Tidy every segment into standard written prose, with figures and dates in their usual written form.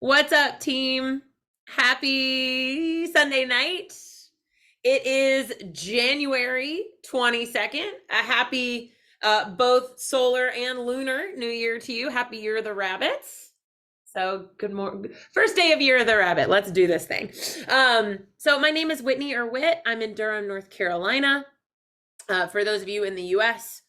What's up, team? Happy Sunday night. It is January 22nd. A happy both solar and lunar new year to you. Happy Year of the Rabbits. So good morning. First day of Year of the Rabbit. Let's do this thing. So my name is Whitney or Whit. I'm in Durham, North Carolina. For those of you in the US,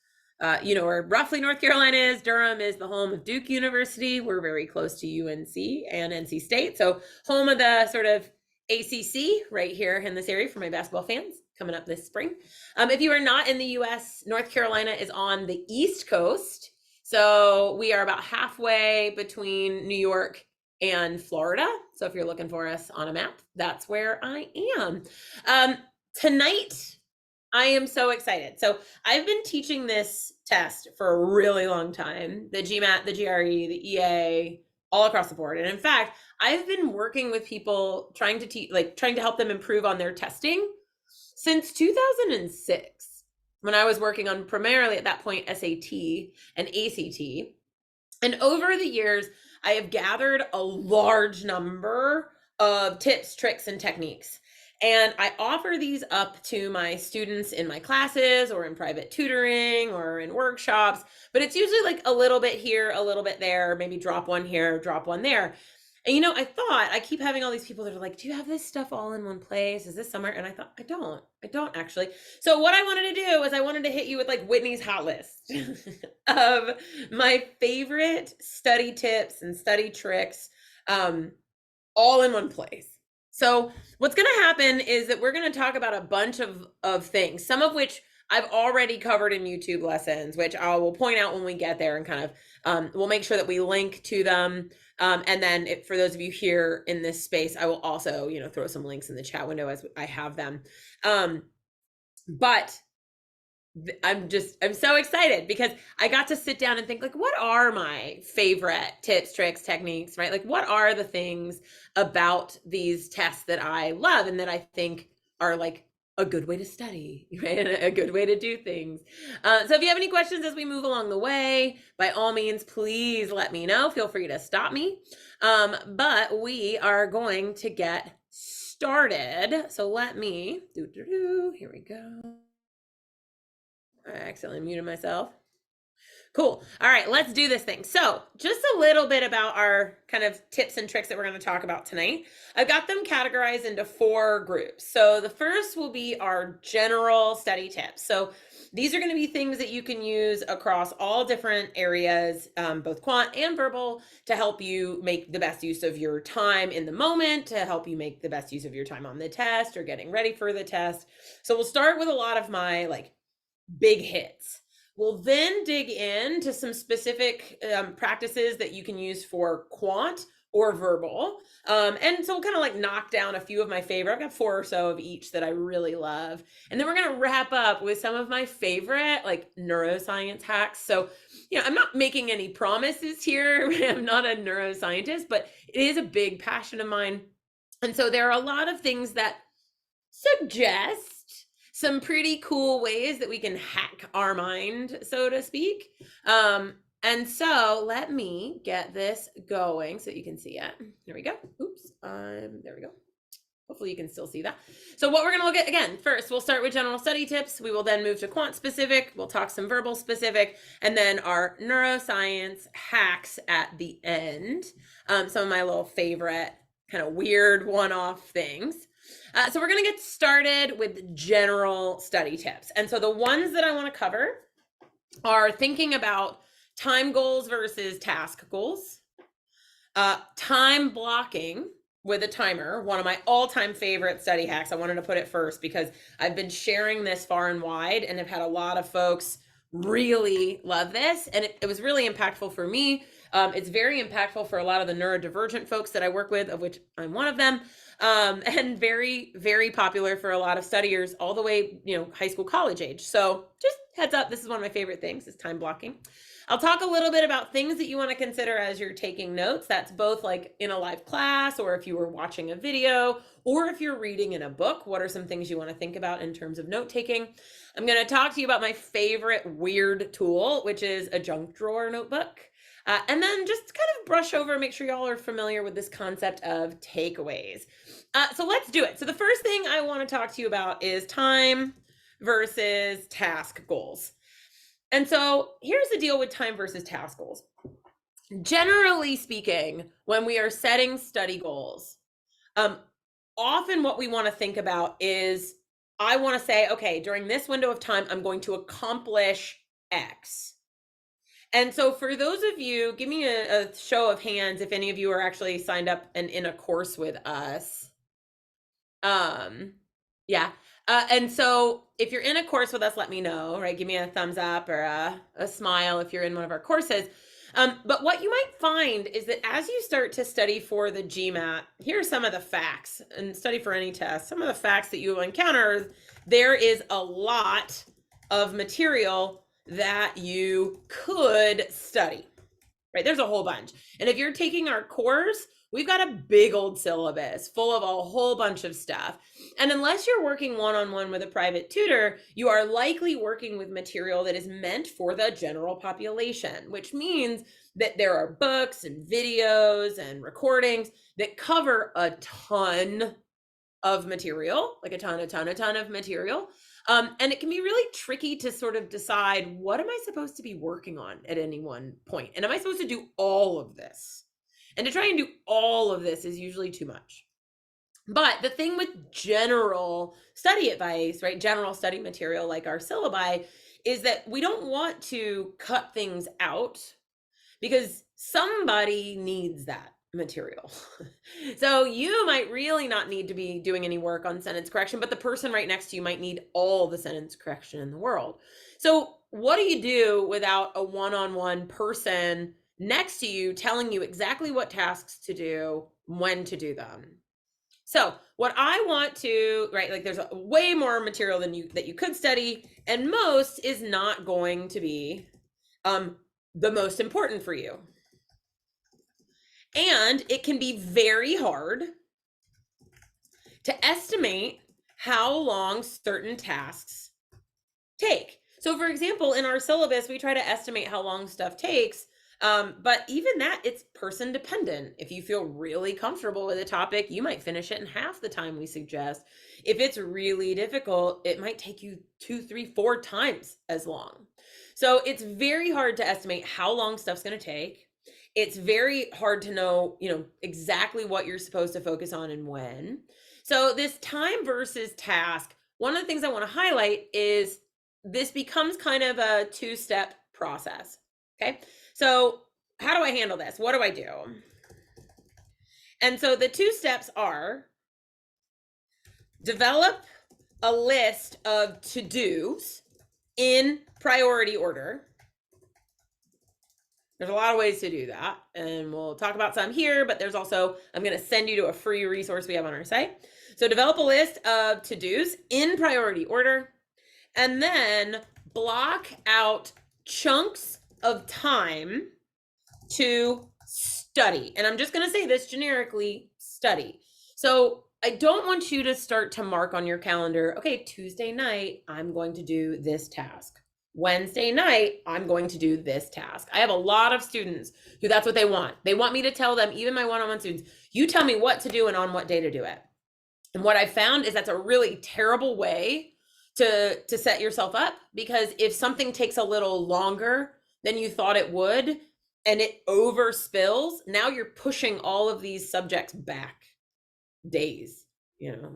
you know where roughly North Carolina is. Durham is the home of Duke University. We're very close to UNC and NC State. So home of the sort of ACC right here in this area for my basketball fans coming up this spring. If you are not in the US, North Carolina is on the East Coast. So we are about halfway between New York and Florida. So if you're looking for us on a map, that's where I am. Tonight, I am so excited. So I've been teaching this test for a really long time, the GMAT, the GRE, the EA, all across the board. And in fact, I've been working with people trying to teach, trying to help them improve on their testing since 2006, when I was working on primarily at that point SAT and ACT. And over the years, I have gathered a large number of tips, tricks, and techniques. And I offer these up to my students in my classes or in private tutoring or in workshops, but it's usually like a little bit here, a little bit there, maybe drop one here, drop one there. And I keep having all these people that are like, do you have this stuff all in one place? Is this somewhere? And I thought, I don't actually. So what I wanted to do was I wanted to hit you with like Whitney's hot list of my favorite study tips and study tricks, all in one place. So what's going to happen is that we're going to talk about a bunch of things, some of which I've already covered in YouTube lessons, which I will point out when we get there, and kind of we'll make sure that we link to them. And then for those of you here in this space, I will also, throw some links in the chat window as I have them. But I'm so excited because I got to sit down and think, like, what are my favorite tips, tricks, techniques, right? Like, what are the things about these tests that I love and that I think are like a good way to study, right? And a good way to do things. So if you have any questions as we move along the way, by all means, please let me know. Feel free to stop me. But we are going to get started. So let me, here we go. I accidentally muted myself. Cool. All right, let's do this thing. So just a little bit about our kind of tips and tricks that we're going to talk about tonight. I've got them categorized into 4 groups. So the first will be our general study tips. So these are going to be things that you can use across all different areas, both quant and verbal, to help you make the best use of your time in the moment, to help you make the best use of your time on the test or getting ready for the test. So we'll start with a lot of my big hits. We'll then dig into some specific practices that you can use for quant or verbal. And so we'll kind of knock down a few of my favorite. I've got 4 or so of each that I really love. And then we're going to wrap up with some of my favorite neuroscience hacks. So, I'm not making any promises here. I'm not a neuroscientist, but it is a big passion of mine. And so there are a lot of things that suggest some pretty cool ways that we can hack our mind, so to speak. And so let me get this going so you can see it. There we go. Oops. There we go. Hopefully you can still see that. So what we're going to look at, again, first, we'll start with general study tips. We will then move to quant specific. We'll talk some verbal specific, and then our neuroscience hacks at the end. Some of my little favorite kind of weird one-off things. So we're going to get started with general study tips. And so the ones that I want to cover are thinking about time goals versus task goals, time blocking with a timer, one of my all-time favorite study hacks. I wanted to put it first because I've been sharing this far and wide and have had a lot of folks really love this. And it was really impactful for me. It's very impactful for a lot of the neurodivergent folks that I work with, of which I'm one of them. And very, very popular for a lot of studiers all the way, high school, college age. So just heads up, this is one of my favorite things, is time blocking. I'll talk a little bit about things that you want to consider as you're taking notes. That's both in a live class, or if you were watching a video, or if you're reading in a book. What are some things you want to think about in terms of note taking? I'm going to talk to you about my favorite weird tool, which is a junk drawer notebook. And then just kind brush over, make sure y'all are familiar with this concept of takeaways. So let's do it. So the first thing I want to talk to you about is time versus task goals. And so here's the deal with time versus task goals. Generally speaking, when we are setting study goals, often what we want to think about is, I want to say, okay, during this window of time, I'm going to accomplish X. And so for those of you, give me a show of hands if any of you are actually signed up and in a course with us. Yeah. And so if you're in a course with us, let me know, right? Give me a thumbs up or a smile if you're in one of our courses. But what you might find is that as you start to study for the GMAT, here are some of the facts, and study for any test. Some of the facts that you will encounter, there is a lot of material that you could study, right? There's a whole bunch. And if you're taking our course, we've got a big old syllabus full of a whole bunch of stuff. And unless you're working one-on-one with a private tutor, you are likely working with material that is meant for the general population, which means that there are books and videos and recordings that cover a ton of material, like a ton of material. And it can be really tricky to sort of decide, what am I supposed to be working on at any one point? And am I supposed to do all of this? And to try and do all of this is usually too much. But the thing with general study advice, right, general study material like our syllabi, is that we don't want to cut things out because somebody needs that material. So you might really not need to be doing any work on sentence correction, but the person right next to you might need all the sentence correction in the world. So what do you do without a one-on-one person next to you telling you exactly what tasks to do, when to do them? So what I want to, right, like there's way more material than that you could study, and most is not going to be the most important for you. And it can be very hard to estimate how long certain tasks take. So for example, in our syllabus, we try to estimate how long stuff takes. But even that, it's person dependent. If you feel really comfortable with a topic, you might finish it in half the time we suggest. If it's really difficult, it might take you 2, 3, 4 times as long. So it's very hard to estimate how long stuff's going to take. It's very hard to know, exactly what you're supposed to focus on and when. So this time versus task, one of the things I want to highlight is this becomes kind of a 2-step process. Okay. So how do I handle this? What do I do? And so the 2 steps are: develop a list of to-dos in priority order. There's a lot of ways to do that, and we'll talk about some here, but there's also, I'm going to send you to a free resource we have on our site. So develop a list of to-dos in priority order, and then block out chunks of time to study. And I'm just going to say this generically, study. So I don't want you to start to mark on your calendar, okay, Tuesday night, I'm going to do this task. Wednesday night, I'm going to do this task. I have a lot of students who that's what they want. They want me to tell them, even my one-on-one students, you tell me what to do and on what day to do it. And what I found is that's a really terrible way to set yourself up, because if something takes a little longer than you thought it would and it overspills, now you're pushing all of these subjects back days,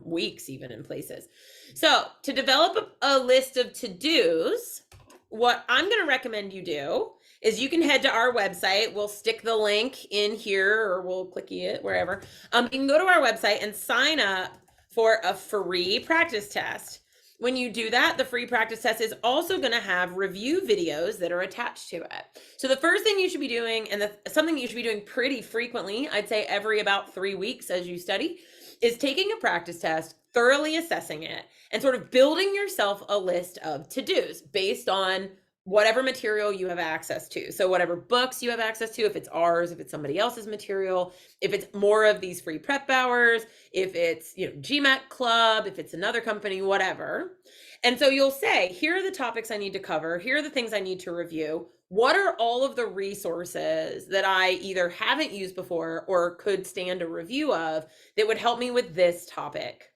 weeks even in places. So to develop a list of to-dos, what I'm going to recommend you do is you can head to our website. We'll stick the link in here, or we'll click it wherever. You can go to our website and sign up for a free practice test. When you do that, the free practice test is also going to have review videos that are attached to it. So the first thing you should be doing, and something you should be doing pretty frequently, I'd say every about 3 weeks as you study, is taking a practice test, thoroughly assessing it, and sort of building yourself a list of to-dos based on whatever material you have access to. So whatever books you have access to, if it's ours, if it's somebody else's material, if it's more of these free prep hours, if it's, GMAT Club, if it's another company, whatever. And so you'll say, here are the topics I need to cover. Here are the things I need to review. what are all of the resources that I either haven't used before or could stand a review of that would help me with this topic?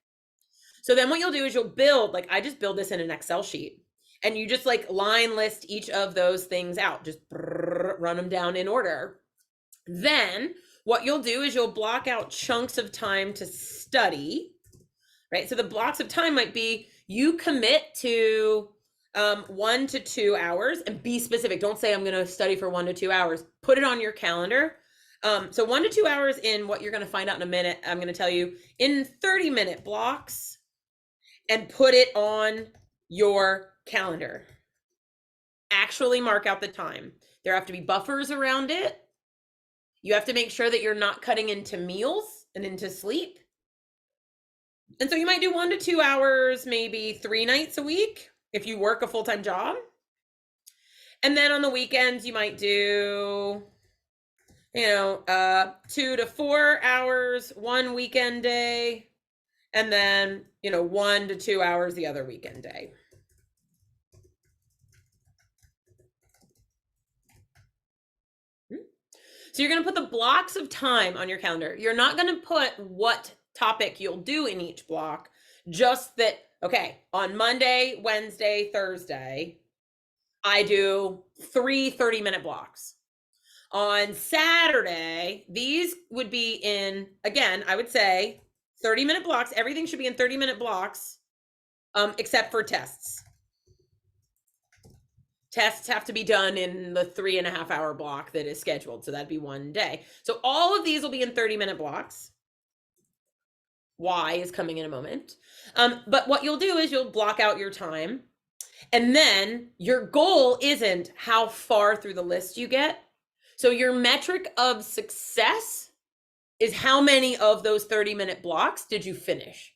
So then what you'll do is you'll build, like I just build this in an Excel sheet, and you just like line list each of those things out, just run them down in order. Then what you'll do is you'll block out chunks of time to study, right? So the blocks of time might be you commit to 1 to 2 hours, and be specific. Don't say I'm going to study for 1 to 2 hours. Put it on your calendar. So 1 to 2 hours in what you're going to find out in a minute. I'm going to tell you in 30-minute blocks, and put it on your calendar. Actually mark out the time. There have to be buffers around it. You have to make sure that you're not cutting into meals and into sleep. And so you might do 1 to 2 hours, maybe 3 nights a week if you work a full-time job. And then on the weekends, you might do, 2 to 4 hours, 1 weekend day, and then, 1 to 2 hours the other weekend day. So you're going to put the blocks of time on your calendar. You're not going to put what topic you'll do in each block, just that, okay, on Monday, Wednesday, Thursday, I do 3 30-minute blocks. On Saturday, these would be in, again, I would say 30-minute blocks. Everything should be in 30-minute blocks, except for tests. Tests have to be done in the 3.5-hour block that is scheduled. So that'd be 1 day. So all of these will be in 30-minute blocks. Why is coming in a moment. But what you'll do is you'll block out your time. And then your goal isn't how far through the list you get. So your metric of success is how many of those 30-minute blocks did you finish?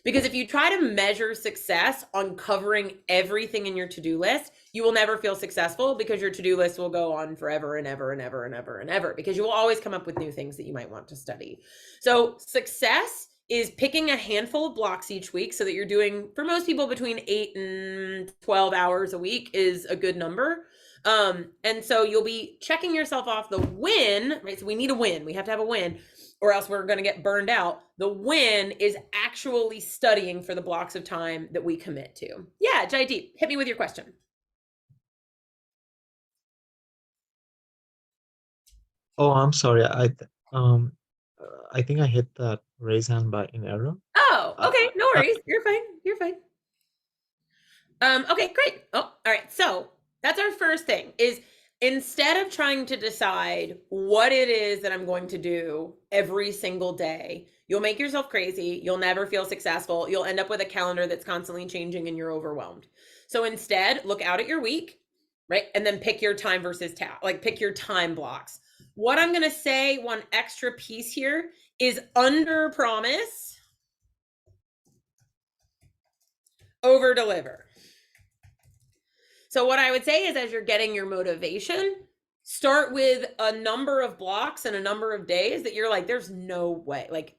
Because if you try to measure success on covering everything in your to-do list, you will never feel successful, because your to-do list will go on forever and ever and ever and ever and ever, because you will always come up with new things that you might want to study. So success is picking a handful of blocks each week, so that you're doing, for most people, between 8 and 12 hours a week is a good number. And so you'll be checking yourself off the win, right? So we need a win. We have to have a win, or else we're going to get burned out. The win is actually studying for the blocks of time that we commit to. Yeah, Jaideep, hit me with your question. Oh, I'm sorry. I think I hit that raise hand by in error. Oh, okay. No Uh, worries. You're fine. You're fine. Okay, great. Oh, all right. So that's our first thing, is instead of trying to decide what it is that I'm going to do every single day, you'll make yourself crazy. You'll never feel successful. You'll end up with a calendar that's constantly changing and you're overwhelmed. So instead, look out at your week, right? And then pick your time versus pick your time blocks. What I'm going to say, one extra piece here, is under promise, over deliver. So what I would say is, as you're getting your motivation, start with a number of blocks and a number of days that you're like, there's no way, like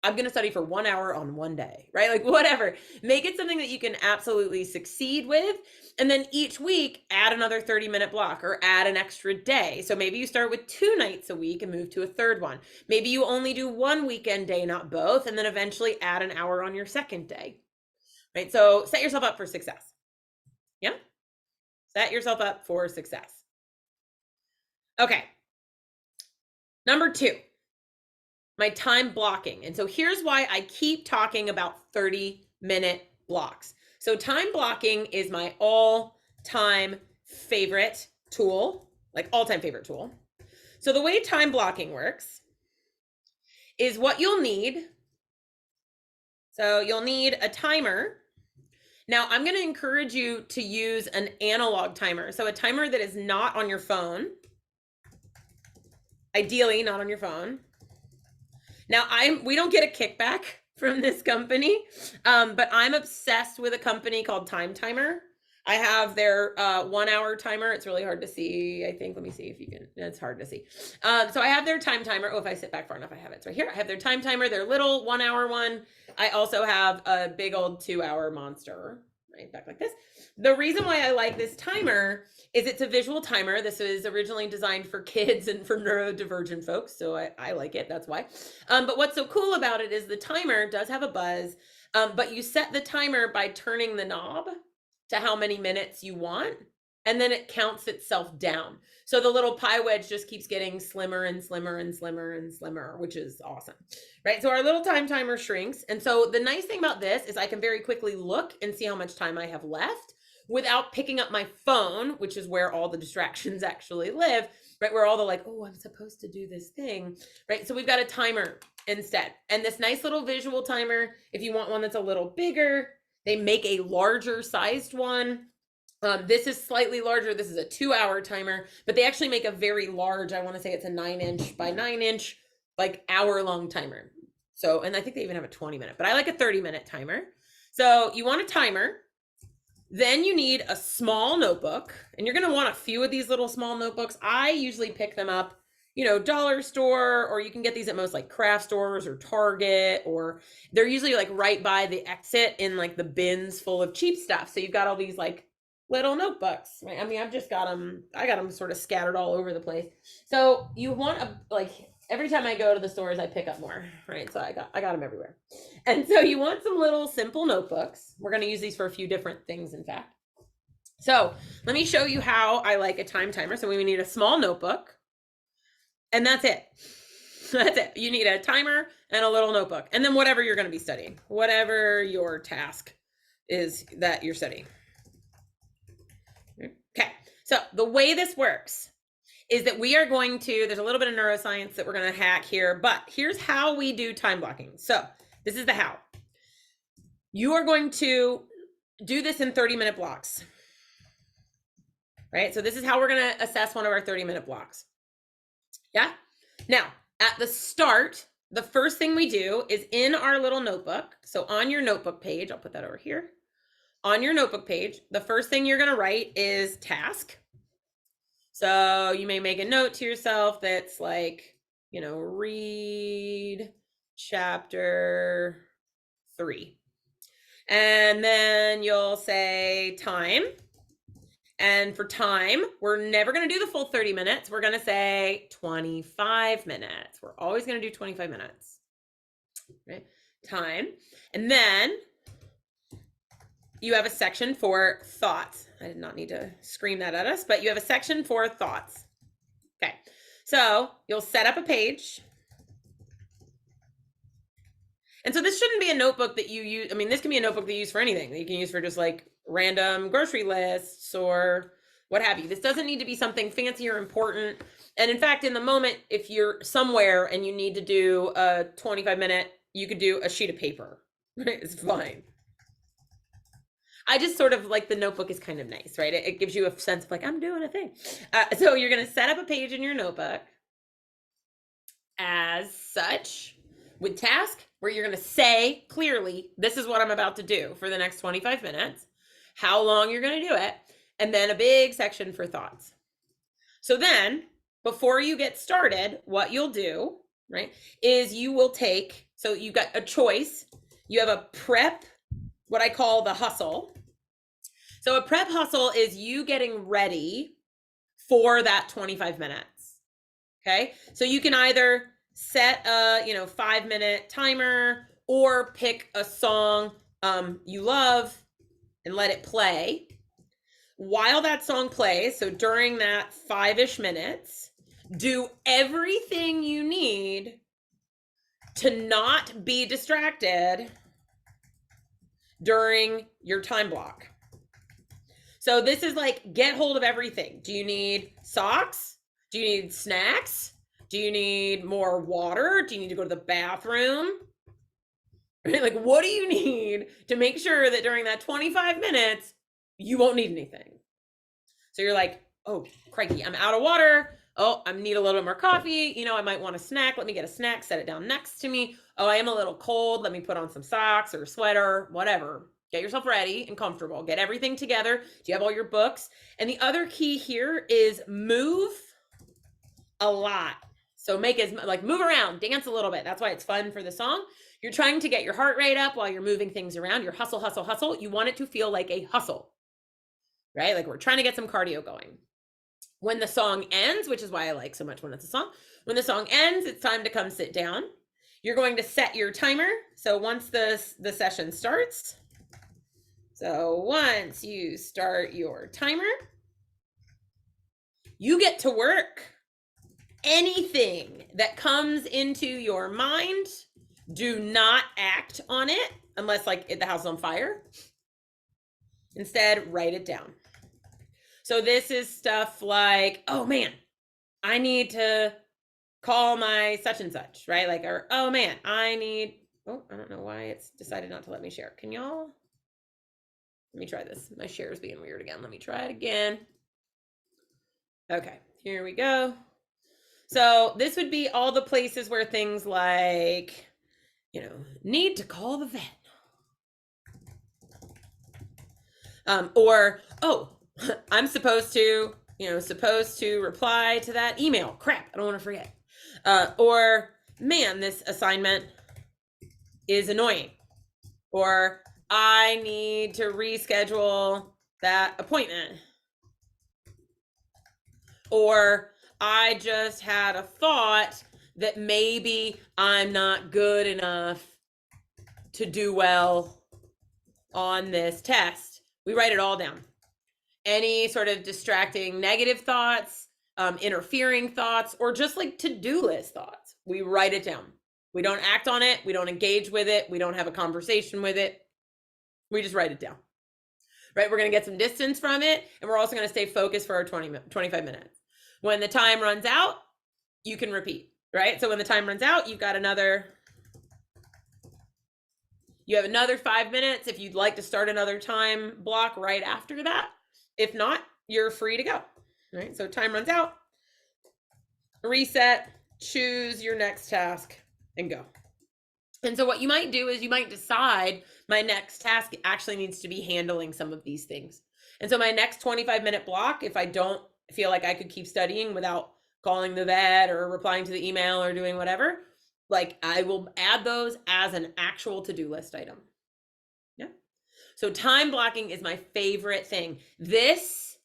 I'm going to study for 1 hour on 1 day, right? Like whatever, make it something that you can absolutely succeed with. And then each week add another 30-minute block, or add an extra day. So maybe you start with 2 nights a week and move to a third one. Maybe you only do 1 weekend day, not both, and then eventually add an hour on your second day, right? So set yourself up for success. Yeah. Set yourself up for success. Okay. Number 2, my time blocking. And so here's why I keep talking about 30-minute blocks. So time blocking is my all-time favorite tool, like all-time favorite tool. So the way time blocking works is what you'll need. So you'll need a timer. Now, I'm going to encourage you to use an analog timer. So a timer that is not on your phone. Ideally, not on your phone. Now, we don't get a kickback from this company, but I'm obsessed with a company called Time Timer. I have their 1 hour timer. It's really hard to see, I think. Let me see if you can. It's hard to see. So I have their time timer. Oh, if I sit back far enough, I have it. So here, I have their time timer, their little 1 hour one. I also have a big old 2 hour monster. right back like this. The reason why I like this timer is it's a visual timer. This was originally designed for kids and for neurodivergent folks, so I like it. That's why. But what's so cool about it is the timer does have a buzz, but you set the timer by turning the knob to how many minutes you want, and then it counts itself down. So the little pie wedge just keeps getting slimmer and slimmer and slimmer and slimmer, which is awesome, right? So our little time timer shrinks. And so the nice thing about this is I can very quickly look and see how much time I have left without picking up my phone, which is where all the distractions actually live, right? Where all the like, oh, I'm supposed to do this thing, right? So we've got a timer instead. And this nice little visual timer, if you want one that's a little bigger, they make a larger sized one. This is slightly larger. This is a 2-hour timer, but they actually make a very large, I want to say it's a 9-inch by 9-inch, like hour-long timer. So, and I think they even have a 20-minute, but I like a 30-minute timer. So you want a timer. Then you need a small notebook, and you're going to want a few of these little small notebooks. I usually pick them up, you know, dollar store, or you can get these at most like craft stores or Target, or they're usually like right by the exit in like the bins full of cheap stuff. So you've got all these like little notebooks, right? I mean, I've just got them, I got them sort of scattered all over the place. So you want a, like, every time I go to the stores, I pick up more, right? So I got them everywhere. And so you want some little simple notebooks. We're going to use these for a few different things, in fact. So let me show you how I like a time timer. So we need a small notebook, and that's it. That's it. You need a timer and a little notebook, and then whatever you're going to be studying, whatever your task is that you're studying. Okay, so the way this works is that we are going to, there's a little bit of neuroscience that we're going to hack here, but here's how we do time blocking. So this is the how. You are going to do this in 30-minute blocks, right? So this is how we're going to assess one of our 30-minute blocks. Yeah. Now, at the start, the first thing we do is in our little notebook. So on your notebook page, I'll put that over here. On your notebook page, the first thing you're going to write is task. So you may make a note to yourself that's like, you know, read chapter 3. And then you'll say time. And for time, we're never going to do the full 30 minutes. We're going to say 25 minutes. We're always going to do 25 minutes. Right? Time. And then you have a section for thoughts. I did not need to scream that at us, but you have a section for thoughts. Okay, so you'll set up a page. And so this shouldn't be a notebook that you use. I mean, this can be a notebook that you use for anything that you can use for just like random grocery lists or what have you. This doesn't need to be something fancy or important. And in fact, in the moment, if you're somewhere and you need to do a 25-minute, you could do a sheet of paper. It's fine. I just sort of like the notebook is kind of nice, right? It gives you a sense of like, I'm doing a thing. So you're going to set up a page in your notebook as such with task where you're going to say clearly, this is what I'm about to do for the next 25 minutes, how long you're going to do it, and then a big section for thoughts. So then before you get started, what you'll do, right, is you will take, so you've got a choice. You have a prep, what I call the hustle. So a prep hustle is you getting ready for that 25 minutes. Okay. So you can either set a, 5-minute timer or pick a song you love and let it play. While that song plays, so during that 5-ish minutes, do everything you need to not be distracted during your time block. So this is like, get hold of everything. Do you need socks? Do you need snacks? Do you need more water? Do you need to go to the bathroom? Right? Like, what do you need to make sure that during that 25 minutes, you won't need anything? So you're like, oh, crikey, I'm out of water. Oh, I need a little bit more coffee. I might want a snack. Let me get a snack, set it down next to me. Oh, I am a little cold. Let me put on some socks or a sweater, whatever. Get yourself ready and comfortable. Get everything together. Do you have all your books? And the other key here is move a lot. So make as like move around, dance a little bit. That's why it's fun for the song. You're trying to get your heart rate up while you're moving things around. You're hustle, hustle, hustle. You want it to feel like a hustle, right? Like we're trying to get some cardio going. When the song ends, which is why I like so much when it's a song, when the song ends, it's time to come sit down. You're going to set your timer. So once the session starts, so once you start your timer, you get to work. Anything that comes into your mind, do not act on it unless like the house is on fire. Instead, write it down. So this is stuff like, oh man, I need to call my such and such, right? Like, or, oh man, I don't know why it's decided not to let me share. Can y'all, let me try this. My share is being weird again. Let me try it again. Okay, here we go. So this would be all the places where things like, need to call the vet. Or, oh, I'm supposed to reply to that email. Crap, I don't want to forget. Or, man, this assignment is annoying. Or, I need to reschedule that appointment. Or, I just had a thought that maybe I'm not good enough to do well on this test. We write it all down. Any sort of distracting negative thoughts, interfering thoughts, or just like to-do list thoughts, we write it down. We don't act on it. We don't engage with it. We don't have a conversation with it. We just write it down, right? We're going to get some distance from it, and we're also going to stay focused for our 25 minutes. When the time runs out, you can repeat, right? So when the time runs out, you have another 5 minutes. If you'd like to start another time block right after that, if not, you're free to go, right? So time runs out, reset, choose your next task, and go. And so what you might do is you might decide my next task actually needs to be handling some of these things. And so my next 25-minute block, if I don't feel like I could keep studying without calling the vet or replying to the email or doing whatever, like I will add those as an actual to-do list item. Yeah. So time blocking is my favorite thing. This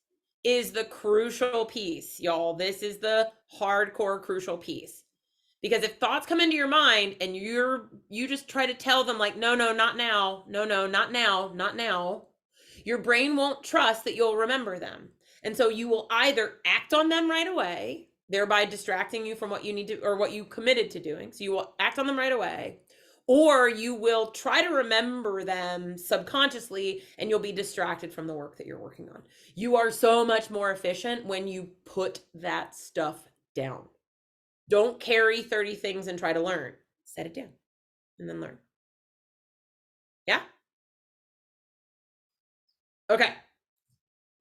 is the crucial piece, y'all. This is the hardcore crucial piece. Because if thoughts come into your mind and you just try to tell them like, no, not now. No, not now, not now. Your brain won't trust that you'll remember them. And so you will either act on them right away, thereby distracting you from what you need to, or what you committed to doing. So you will act on them right away, or you will try to remember them subconsciously and you'll be distracted from the work that you're working on. You are so much more efficient when you put that stuff down. Don't carry 30 things and try to learn. Set it down and then learn. Yeah? Okay.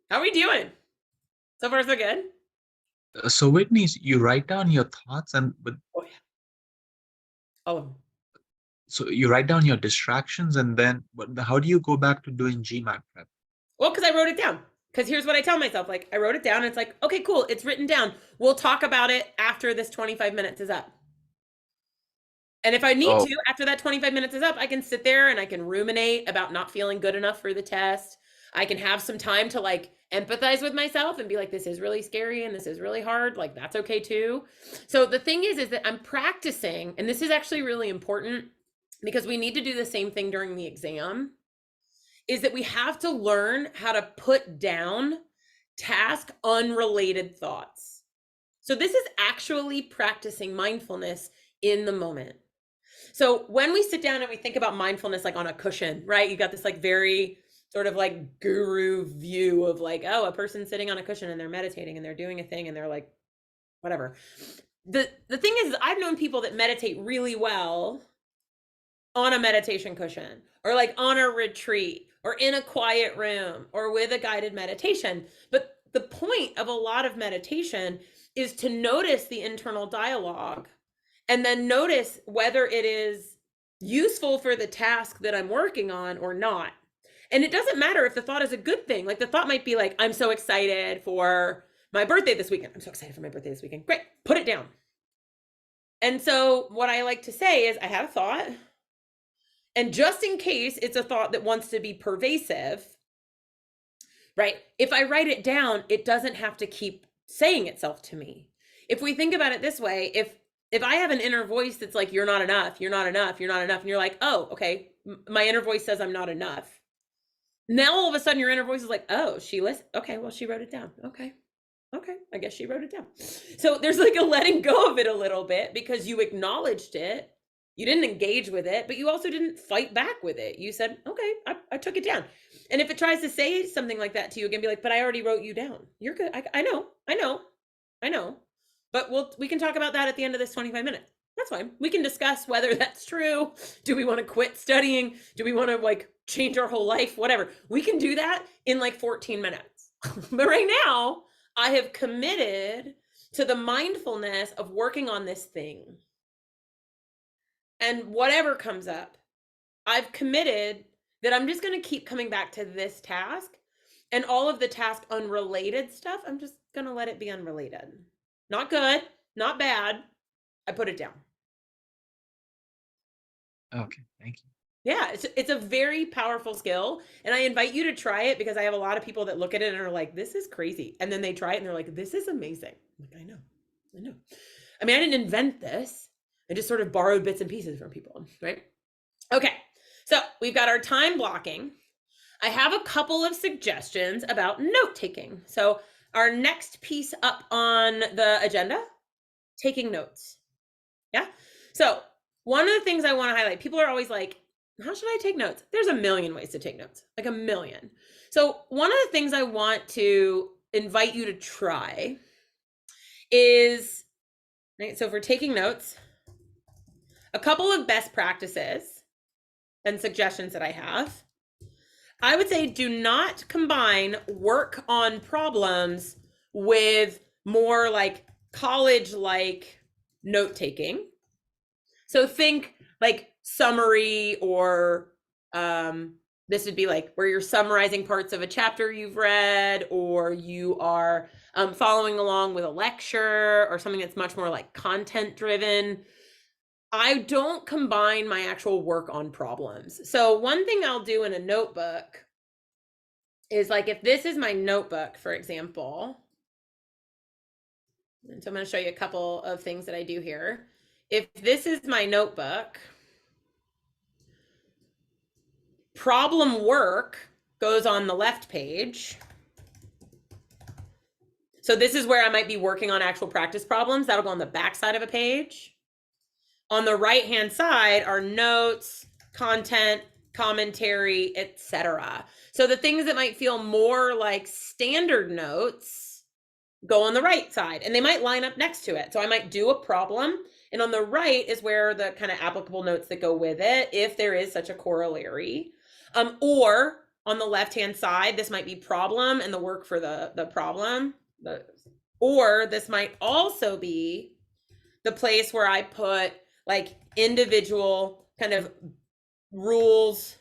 How are we doing? So far, so good? So Whitney, you write down your thoughts Oh, yeah. All of them. so you write down your distractions, and then how do you go back to doing GMAT prep? Well, because I wrote it down. Because here's what I tell myself. Like, I wrote it down. And it's like, okay, cool. It's written down. We'll talk about it after this 25 minutes is up. And if I need to, after that 25 minutes is up, I can sit there and I can ruminate about not feeling good enough for the test. I can have some time to like empathize with myself and be like, this is really scary and this is really hard. Like, that's okay too. So the thing is that I'm practicing, and this is actually really important because we need to do the same thing during the exam, is that we have to learn how to put down task unrelated thoughts. So this is actually practicing mindfulness in the moment. So when we sit down and we think about mindfulness like on a cushion, right? You got this like very sort of like guru view of like, oh, a person sitting on a cushion and they're meditating and they're doing a thing and they're like, whatever. The thing is, I've known people that meditate really well on a meditation cushion or like on a retreat or in a quiet room or with a guided meditation. But the point of a lot of meditation is to notice the internal dialogue and then notice whether it is useful for the task that I'm working on or not. And it doesn't matter if the thought is a good thing. Like the thought might be like, I'm so excited for my birthday this weekend. I'm so excited for my birthday this weekend. Great, put it down. And so what I like to say is I had a thought, and just in case it's a thought that wants to be pervasive, right? If I write it down, it doesn't have to keep saying itself to me. If we think about it this way, if I have an inner voice that's like, you're not enough, you're not enough, you're not enough, and you're like, oh, okay, my inner voice says I'm not enough. Now all of a sudden your inner voice is like, oh, she listened. Okay, well, she wrote it down. Okay, I guess she wrote it down. So there's like a letting go of it a little bit because you acknowledged it. You didn't engage with it, but you also didn't fight back with it. You said, okay, I took it down. And if it tries to say something like that to you again, be like, but I already wrote you down. You're good. I know. But we can talk about that at the end of this 25 minutes. That's fine. We can discuss whether that's true. Do we want to quit studying? Do we want to like change our whole life? Whatever. We can do that in like 14 minutes. But right now, I have committed to the mindfulness of working on this thing. And whatever comes up, I've committed that I'm just going to keep coming back to this task, and all of the task unrelated stuff, I'm just going to let it be unrelated. Not good, not bad. I put it down. Okay, thank you. Yeah, it's a very powerful skill, and I invite you to try it because I have a lot of people that look at it and are like, this is crazy. And then they try it and they're like, this is amazing. I'm like, I know. I mean, I didn't invent this. I just sort of borrowed bits and pieces from people, right? Okay, so we've got our time blocking. I have a couple of suggestions about note taking. So our next piece up on the agenda, taking notes. Yeah. So one of the things I want to highlight, people are always like, how should I take notes? There's a million ways to take notes, like a million. So one of the things I want to invite you to try is, right, so for taking notes, a couple of best practices and suggestions that I have. I would say do not combine work on problems with more like college-like note-taking. So think like summary, or this would be like where you're summarizing parts of a chapter you've read, or you are following along with a lecture or something that's much more like content-driven. I don't combine my actual work on problems. So one thing I'll do in a notebook is like, if this is my notebook, for example, and so I'm going to show you a couple of things that I do here. If this is my notebook, problem work goes on the left page. So this is where I might be working on actual practice problems. That'll go on the back side of a page. On the right-hand side are notes, content, commentary, etc. So the things that might feel more like standard notes go on the right side, and they might line up next to it. So I might do a problem, and on the right is where the kind of applicable notes that go with it, if there is such a corollary. Or on the left-hand side, this might be problem and the work for the problem. Or this might also be the place where I put like individual kind of rules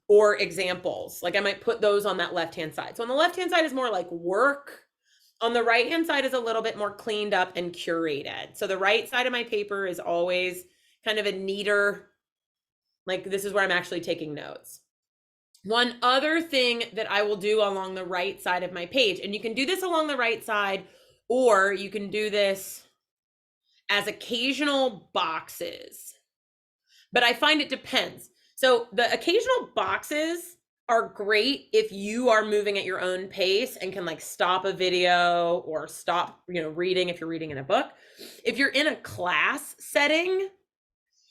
or examples. Like I might put those on that left-hand side. So on the left-hand side is more like work. On the right-hand side is a little bit more cleaned up and curated. So the right side of my paper is always kind of a neater, like this is where I'm actually taking notes. One other thing that I will do along the right side of my page, and you can do this along the right side, or you can do this as occasional boxes, but I find it depends. So the occasional boxes are great if you are moving at your own pace and can like stop a video or stop, reading if you're reading in a book. If you're in a class setting,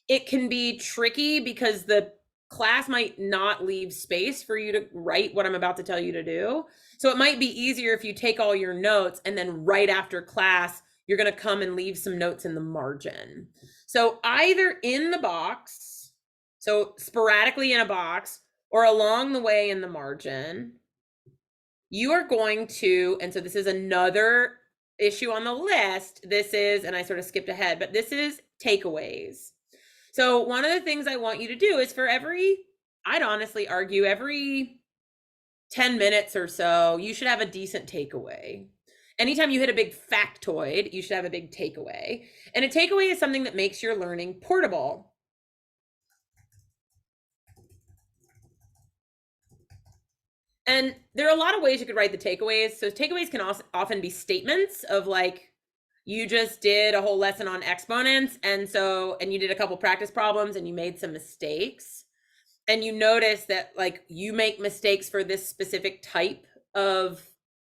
it can be tricky because the class might not leave space for you to write what I'm about to tell you to do. So it might be easier if you take all your notes and then right after class, you're going to come and leave some notes in the margin. So either in the box, so sporadically in a box, or along the way in the margin, you are going to, and so this is another issue on the list. This is, and I sort of skipped ahead, but this is takeaways. So one of the things I want you to do is for I'd honestly argue every 10 minutes or so, you should have a decent takeaway. anytime you hit a big factoid, you should have a big takeaway. And a takeaway is something that makes your learning portable. And there are a lot of ways you could write the takeaways. So takeaways can also often be statements of like, you just did a whole lesson on exponents, and you did a couple practice problems and you made some mistakes. And you notice that like you make mistakes for this specific type of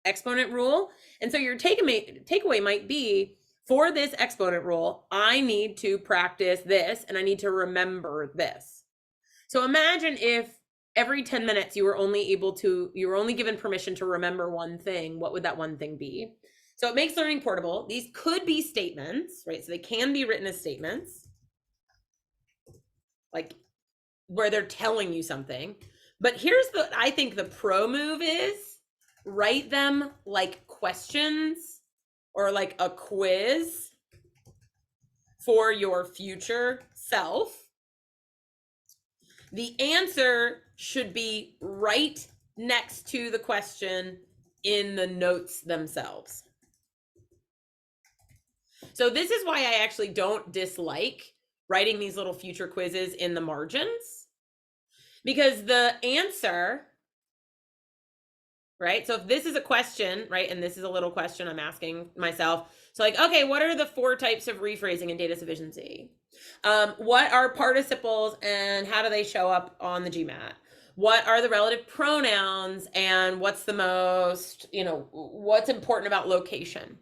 exponent rule. And so your takeaway might be, for this exponent rule, I need to practice this and I need to remember this. So imagine if every 10 minutes you were only given permission to remember one thing. What would that one thing be? So it makes learning portable. These could be statements, right? So they can be written as statements, like where they're telling you something. But here's I think the pro move is write them like questions or like a quiz for your future self. The answer should be right next to the question in the notes themselves. So this is why I actually don't dislike writing these little future quizzes in the margins, because the answer, right? So if this is a question, right, and this is a little question I'm asking myself. So like, okay, what are the 4 types of rephrasing in data sufficiency? What are participles and how do they show up on the GMAT? What are the relative pronouns and what's the most, what's important about location?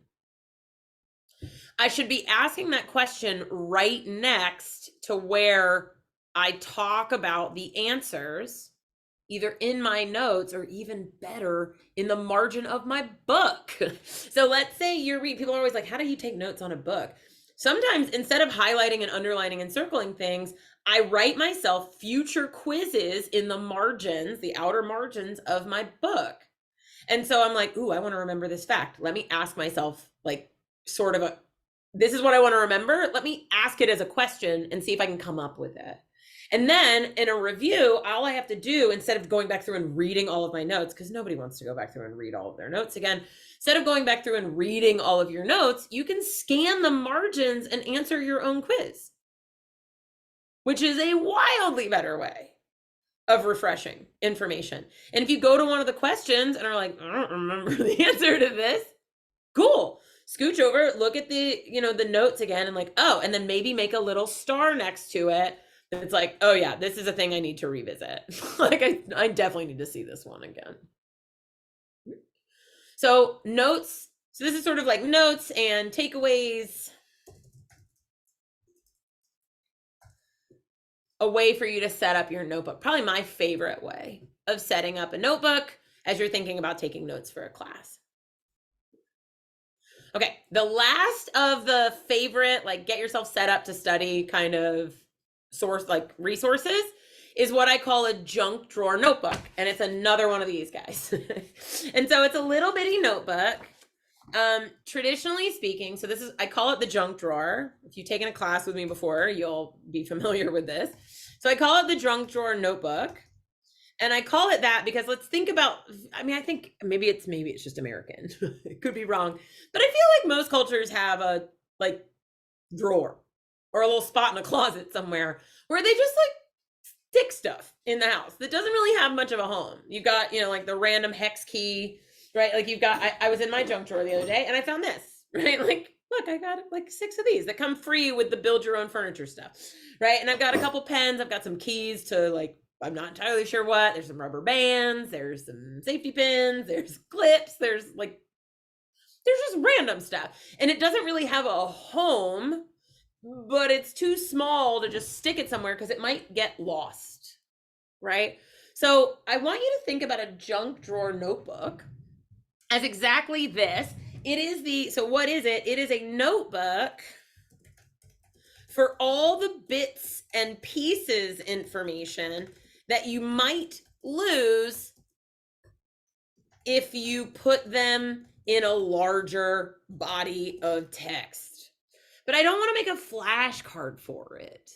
I should be asking that question right next to where I talk about the answers, either in my notes or even better in the margin of my book. So let's say people are always like, how do you take notes on a book? Sometimes instead of highlighting and underlining and circling things, I write myself future quizzes in the margins, the outer margins of my book. And so I'm like, ooh, I want to remember this fact. Let me ask myself like sort of this is what I want to remember. Let me ask it as a question and see if I can come up with it. And then in a review, all I have to do, instead of going back through and reading all of my notes, because nobody wants to go back through and read all of their notes again, instead of going back through and reading all of your notes, you can scan the margins and answer your own quiz, which is a wildly better way of refreshing information. And if you go to one of the questions and are like, I don't remember the answer to this, cool. Scooch over, look at the, the notes again and like, oh, and then maybe make a little star next to it. It's like, oh yeah, this is a thing I need to revisit. Like I definitely need to see this one again. So notes, so this is sort of like notes and takeaways. A way for you to set up your notebook. Probably my favorite way of setting up a notebook as you're thinking about taking notes for a class. Okay, the last of the favorite, like get yourself set up to study kind of source, like resources, is what I call a junk drawer notebook. And it's another one of these guys. And so it's a little bitty notebook. Traditionally speaking, so I call it the junk drawer. If you've taken a class with me before, you'll be familiar with this. So I call it the junk drawer notebook. And I call it that because let's think about, I think maybe it's just American. It could be wrong. But I feel like most cultures have a like drawer or a little spot in a closet somewhere where they just like stick stuff in the house that doesn't really have much of a home. You've got, like the random hex key, right? Like you've got, I was in my junk drawer the other day and I found this, right? Like, look, I got like 6 of these that come free with the build your own furniture stuff, right? And I've got a couple pens, I've got some keys to like, I'm not entirely sure what. There's some rubber bands, there's some safety pins, there's clips, there's just random stuff. And it doesn't really have a home, but it's too small to just stick it somewhere because it might get lost, right? So I want you to think about a junk drawer notebook as exactly this. So what is it? It is a notebook for all the bits and pieces information that you might lose if you put them in a larger body of text. But I don't want to make a flashcard for it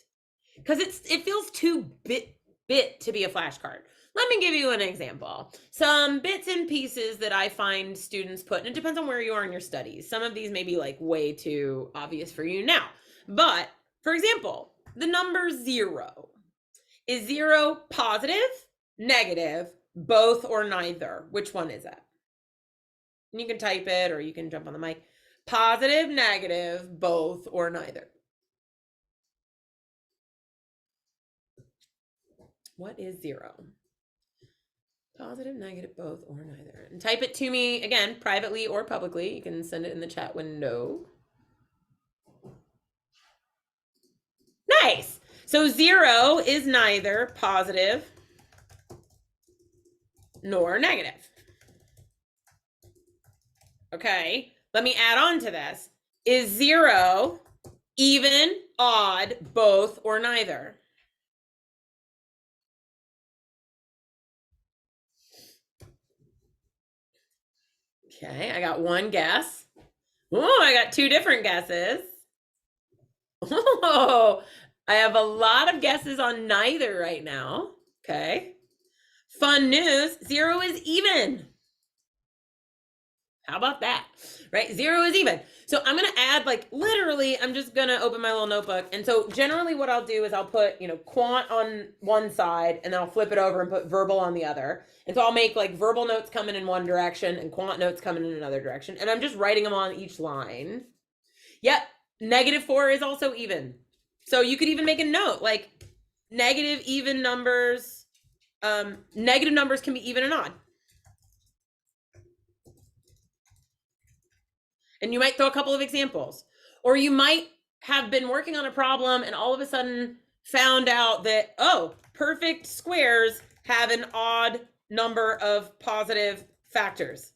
because it feels too bit to be a flashcard. Let me give you an example. Some bits and pieces that I find students put, and it depends on where you are in your studies. Some of these may be like way too obvious for you now. But for example, the number 0. Is 0 positive, negative, both, or neither? Which one is it? And you can type it or you can jump on the mic. Positive, negative, both, or neither. What is 0? Positive, negative, both, or neither. And type it to me, again, privately or publicly. You can send it in the chat window. Nice. So 0 is neither positive nor negative. Okay, let me add on to this. Is 0 even, odd, both, or neither? Okay, I got one guess. Oh, I got 2 different guesses. Oh, I have a lot of guesses on neither right now. Okay. Fun news, 0 is even. How about that? Right? 0 is even. So I'm going to add, like, literally, I'm just going to open my little notebook. And so generally what I'll do is I'll put, quant on one side and then I'll flip it over and put verbal on the other. And so I'll make like verbal notes coming in one direction and quant notes coming in another direction. And I'm just writing them on each line. Yep. -4 is also even. So you could even make a note like negative, even numbers. Negative numbers can be even and odd. And you might throw a couple of examples. Or you might have been working on a problem and all of a sudden found out that, oh, perfect squares have an odd number of positive factors.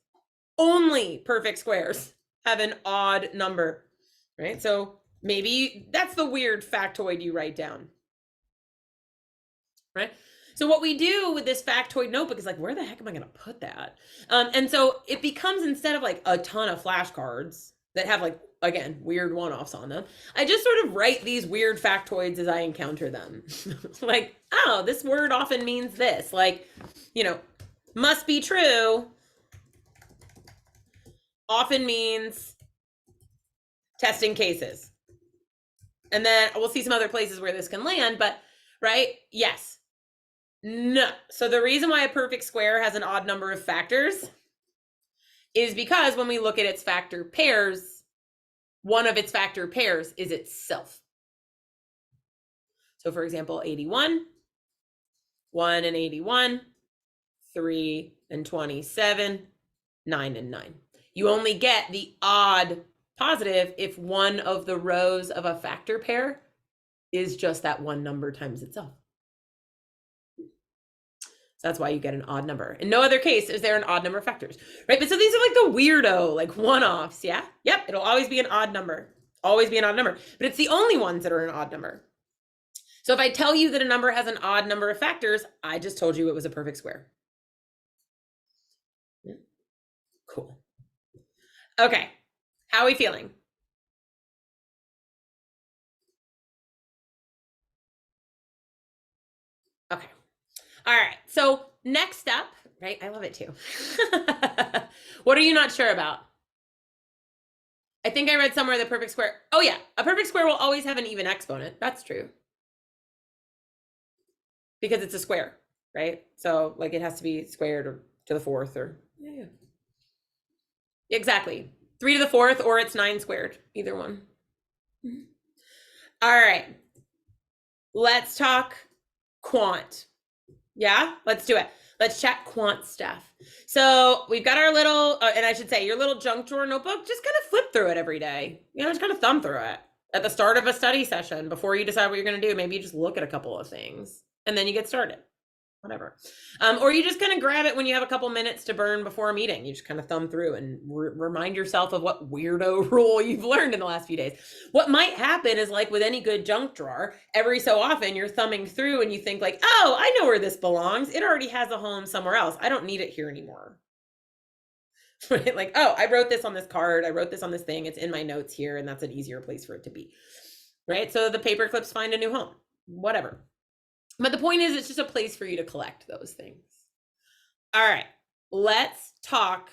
Only perfect squares have an odd number, right? So maybe that's the weird factoid you write down, right? So what we do with this factoid notebook is like, where the heck am I going to put that? And so it becomes, instead of like a ton of flashcards that have like, again, weird one-offs on them, I just sort of write these weird factoids as I encounter them. Like, oh, this word often means this. Like, must be true often means testing cases. And then we'll see some other places where this can land, but right? Yes. No. So the reason why a perfect square has an odd number of factors is because when we look at its factor pairs, one of its factor pairs is itself. So for example, 81, 1 and 81, 3 and 27, 9 and 9. You only get the odd positive if one of the rows of a factor pair is just that one number times itself. That's why you get an odd number. In no other case is there an odd number of factors, right? But so these are like the weirdo, like one-offs, yeah? Yep, it'll always be an odd number. Always be an odd number. But it's the only ones that are an odd number. So if I tell you that a number has an odd number of factors, I just told you it was a perfect square. Yeah. Cool. Okay, how are we feeling? Okay. All right, so next up, right? I love it too. What are you not sure about? I think I read somewhere the perfect square. Oh yeah, a perfect square will always have an even exponent. That's true. Because it's a square, right? So like it has to be squared or to the 4th or, yeah. Exactly. 3 to the 4th or it's 9 squared, either one. All right, let's talk quant. Yeah, let's do it. Let's chat quant stuff. So we've got our little, and I should say your little junk drawer notebook, just kind of flip through it every day. Just kind of thumb through it at the start of a study session before you decide what you're going to do. Maybe you just look at a couple of things and then you get started, whatever. Or you just kind of grab it when you have a couple minutes to burn before a meeting. You just kind of thumb through and remind yourself of what weirdo rule you've learned in the last few days. What might happen is, like with any good junk drawer, every so often you're thumbing through and you think like, oh, I know where this belongs. It already has a home somewhere else. I don't need it here anymore. Right? Like, oh, I wrote this on this card. I wrote this on this thing. It's in my notes here, and that's an easier place for it to be. Right? So the paper clips find a new home. Whatever. But the point is, it's just a place for you to collect those things. All right, let's talk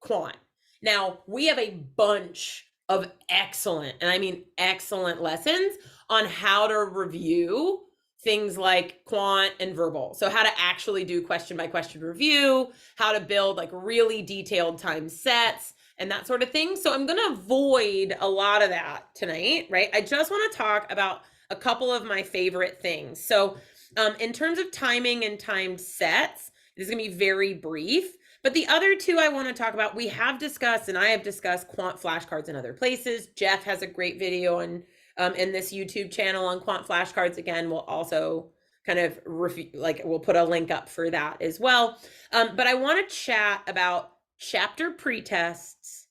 quant. Now, we have a bunch of excellent, and I mean excellent lessons on how to review things like quant and verbal. So how to actually do question by question review, how to build like really detailed time sets and that sort of thing. So I'm going to avoid a lot of that tonight, right? I just want to talk about a couple of my favorite things. So in terms of timing and time sets, this is going to be very brief. But the other two I want to talk about, we have discussed, and I have discussed quant flashcards in other places. Jeff has a great video on in this YouTube channel on quant flashcards. Again, we'll also kind of we'll put a link up for that as well. But I want to chat about chapter pretests,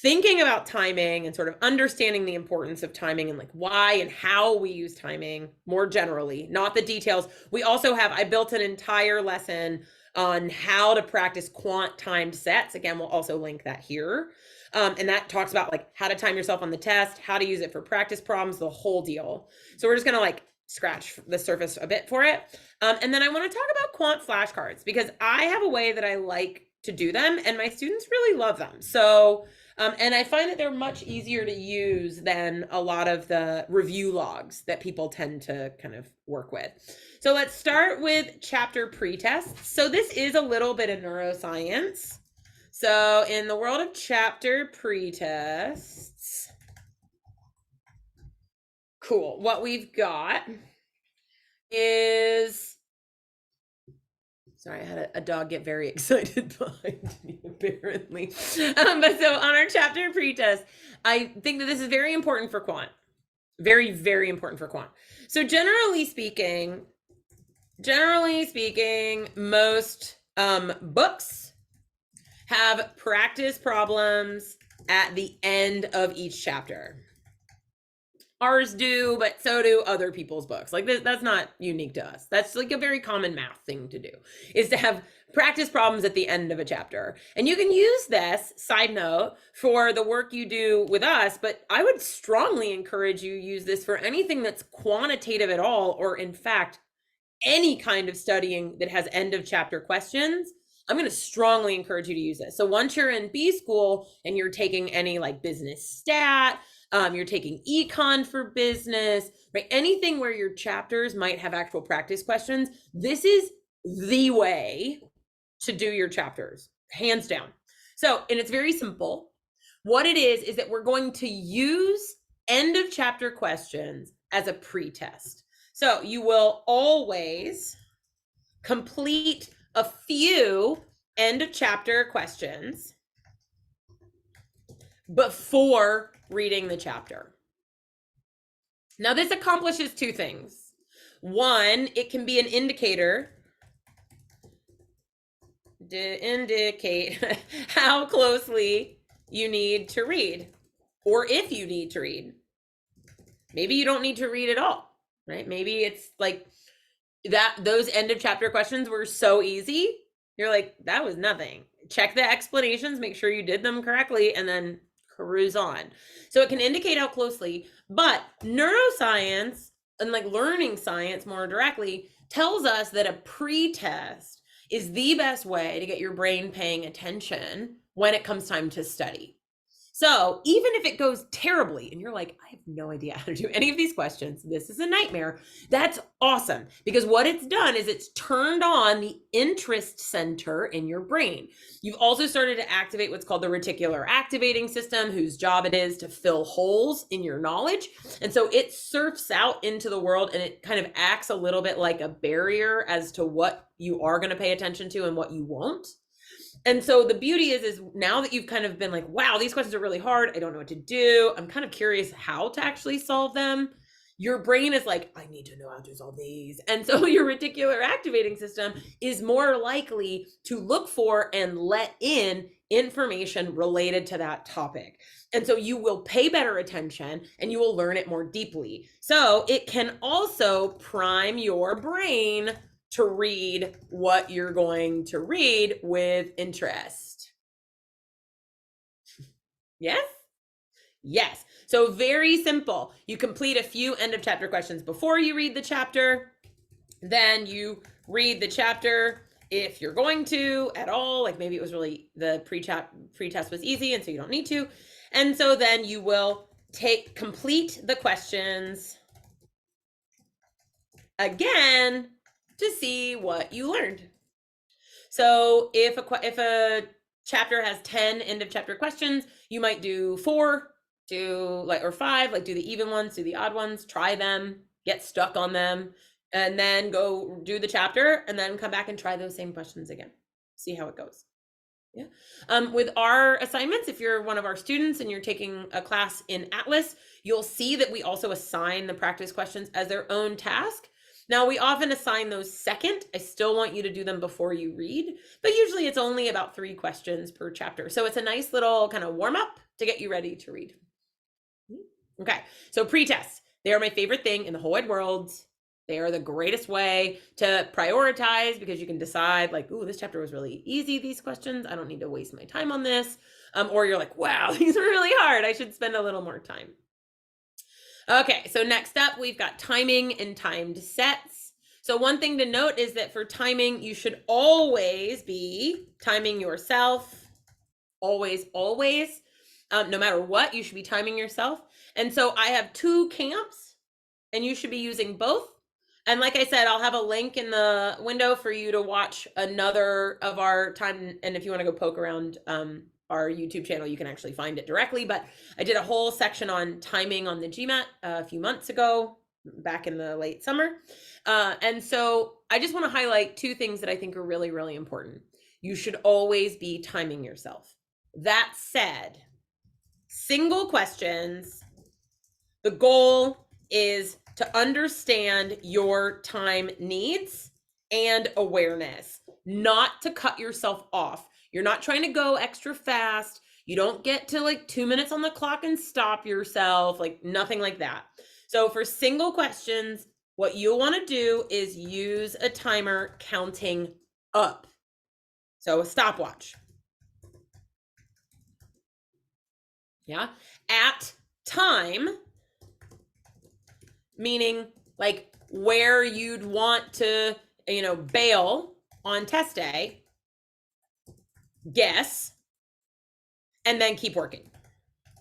thinking about timing and sort of understanding the importance of timing and like why and how we use timing more generally, not the details. We also have, I built an entire lesson on how to practice quant timed sets. Again, we'll also link that here. And that talks about like how to time yourself on the test, how to use it for practice problems, the whole deal. So we're just going to like scratch the surface a bit for it. And then I want to talk about quant flashcards because I have a way that I like to do them and my students really love them. So, and I find that they're much easier to use than a lot of the review logs that people tend to kind of work with. So let's start with chapter pretests. So this is a little bit of neuroscience. So in the world of chapter pretests, cool. What we've got is, sorry, I had a dog get very excited behind me, apparently. But so on our chapter pretest, I think that this is very important for quant. Very, very important for quant. So generally speaking, most books have practice problems at the end of each chapter. Ours do, but so do other people's books. Like that's not unique to us. That's like a very common math thing to do, is to have practice problems at the end of a chapter. And you can use this, side note, for the work you do with us, but I would strongly encourage you use this for anything that's quantitative at all, or in fact, any kind of studying that has end of chapter questions. I'm going to strongly encourage you to use this. So once you're in B school and you're taking any like business stat, you're taking econ for business, right? Anything where your chapters might have actual practice questions, this is the way to do your chapters, hands down. So, and it's very simple. What it is that we're going to use end of chapter questions as a pretest. So you will always complete a few end of chapter questions before reading the chapter. Now this accomplishes two things. One, it can be an indicator to indicate how closely you need to read, or if you need to read. Maybe you don't need to read at all, right? Maybe it's like that those end of chapter questions were so easy. You're like, that was nothing. Check the explanations, make sure you did them correctly, and then cruise on. So it can indicate how closely, but neuroscience and like learning science more directly tells us that a pretest is the best way to get your brain paying attention when it comes time to study. So even if it goes terribly and you're like, I have no idea how to do any of these questions, this is a nightmare, that's awesome. Because what it's done is it's turned on the interest center in your brain. You've also started to activate what's called the reticular activating system, whose job it is to fill holes in your knowledge. And so it surfs out into the world and it kind of acts a little bit like a barrier as to what you are going to pay attention to and what you won't. And so the beauty is now that you've kind of been like, wow, these questions are really hard. I don't know what to do. I'm kind of curious how to actually solve them. Your brain is like, I need to know how to solve these. And so your reticular activating system is more likely to look for and let in information related to that topic. And so you will pay better attention and you will learn it more deeply. So it can also prime your brain to read what you're going to read with interest. Yes? Yes. So very simple. You complete a few end of chapter questions before you read the chapter. Then you read the chapter if you're going to at all, like maybe it was really the pre-test was easy and so you don't need to. And so then you will complete the questions again to see what you learned. So if a chapter has 10 end of chapter questions, you might do 4, or 5, like do the even ones, do the odd ones, try them, get stuck on them, and then go do the chapter and then come back and try those same questions again. See how it goes. Yeah. With our assignments, if you're one of our students and you're taking a class in Atlas, you'll see that we also assign the practice questions as their own task. Now, we often assign those second. I still want you to do them before you read, but usually it's only about 3 questions per chapter. So it's a nice little kind of warm up to get you ready to read. Okay, so pre-tests. They are my favorite thing in the whole wide world. They are the greatest way to prioritize because you can decide like, ooh, this chapter was really easy, these questions. I don't need to waste my time on this. Or you're like, wow, these are really hard. I should spend a little more time. Okay, so next up, we've got timing and timed sets. So one thing to note is that for timing, you should always be timing yourself. Always, always. No matter what, you should be timing yourself. And so I have 2 camps, and you should be using both. And like I said, I'll have a link in the window for you to watch another of our time. And if you want to go poke around our YouTube channel, you can actually find it directly. But I did a whole section on timing on the GMAT a few months ago, back in the late summer. And so I just want to highlight 2 things that I think are really, really important. You should always be timing yourself. That said, single questions, the goal is to understand your time needs and awareness, not to cut yourself off. You're not trying to go extra fast. You don't get to like 2 minutes on the clock and stop yourself, like nothing like that. So for single questions, what you'll want to do is use a timer counting up. So a stopwatch. Yeah. At time, meaning like where you'd want to, bail on test day, guess, and then keep working.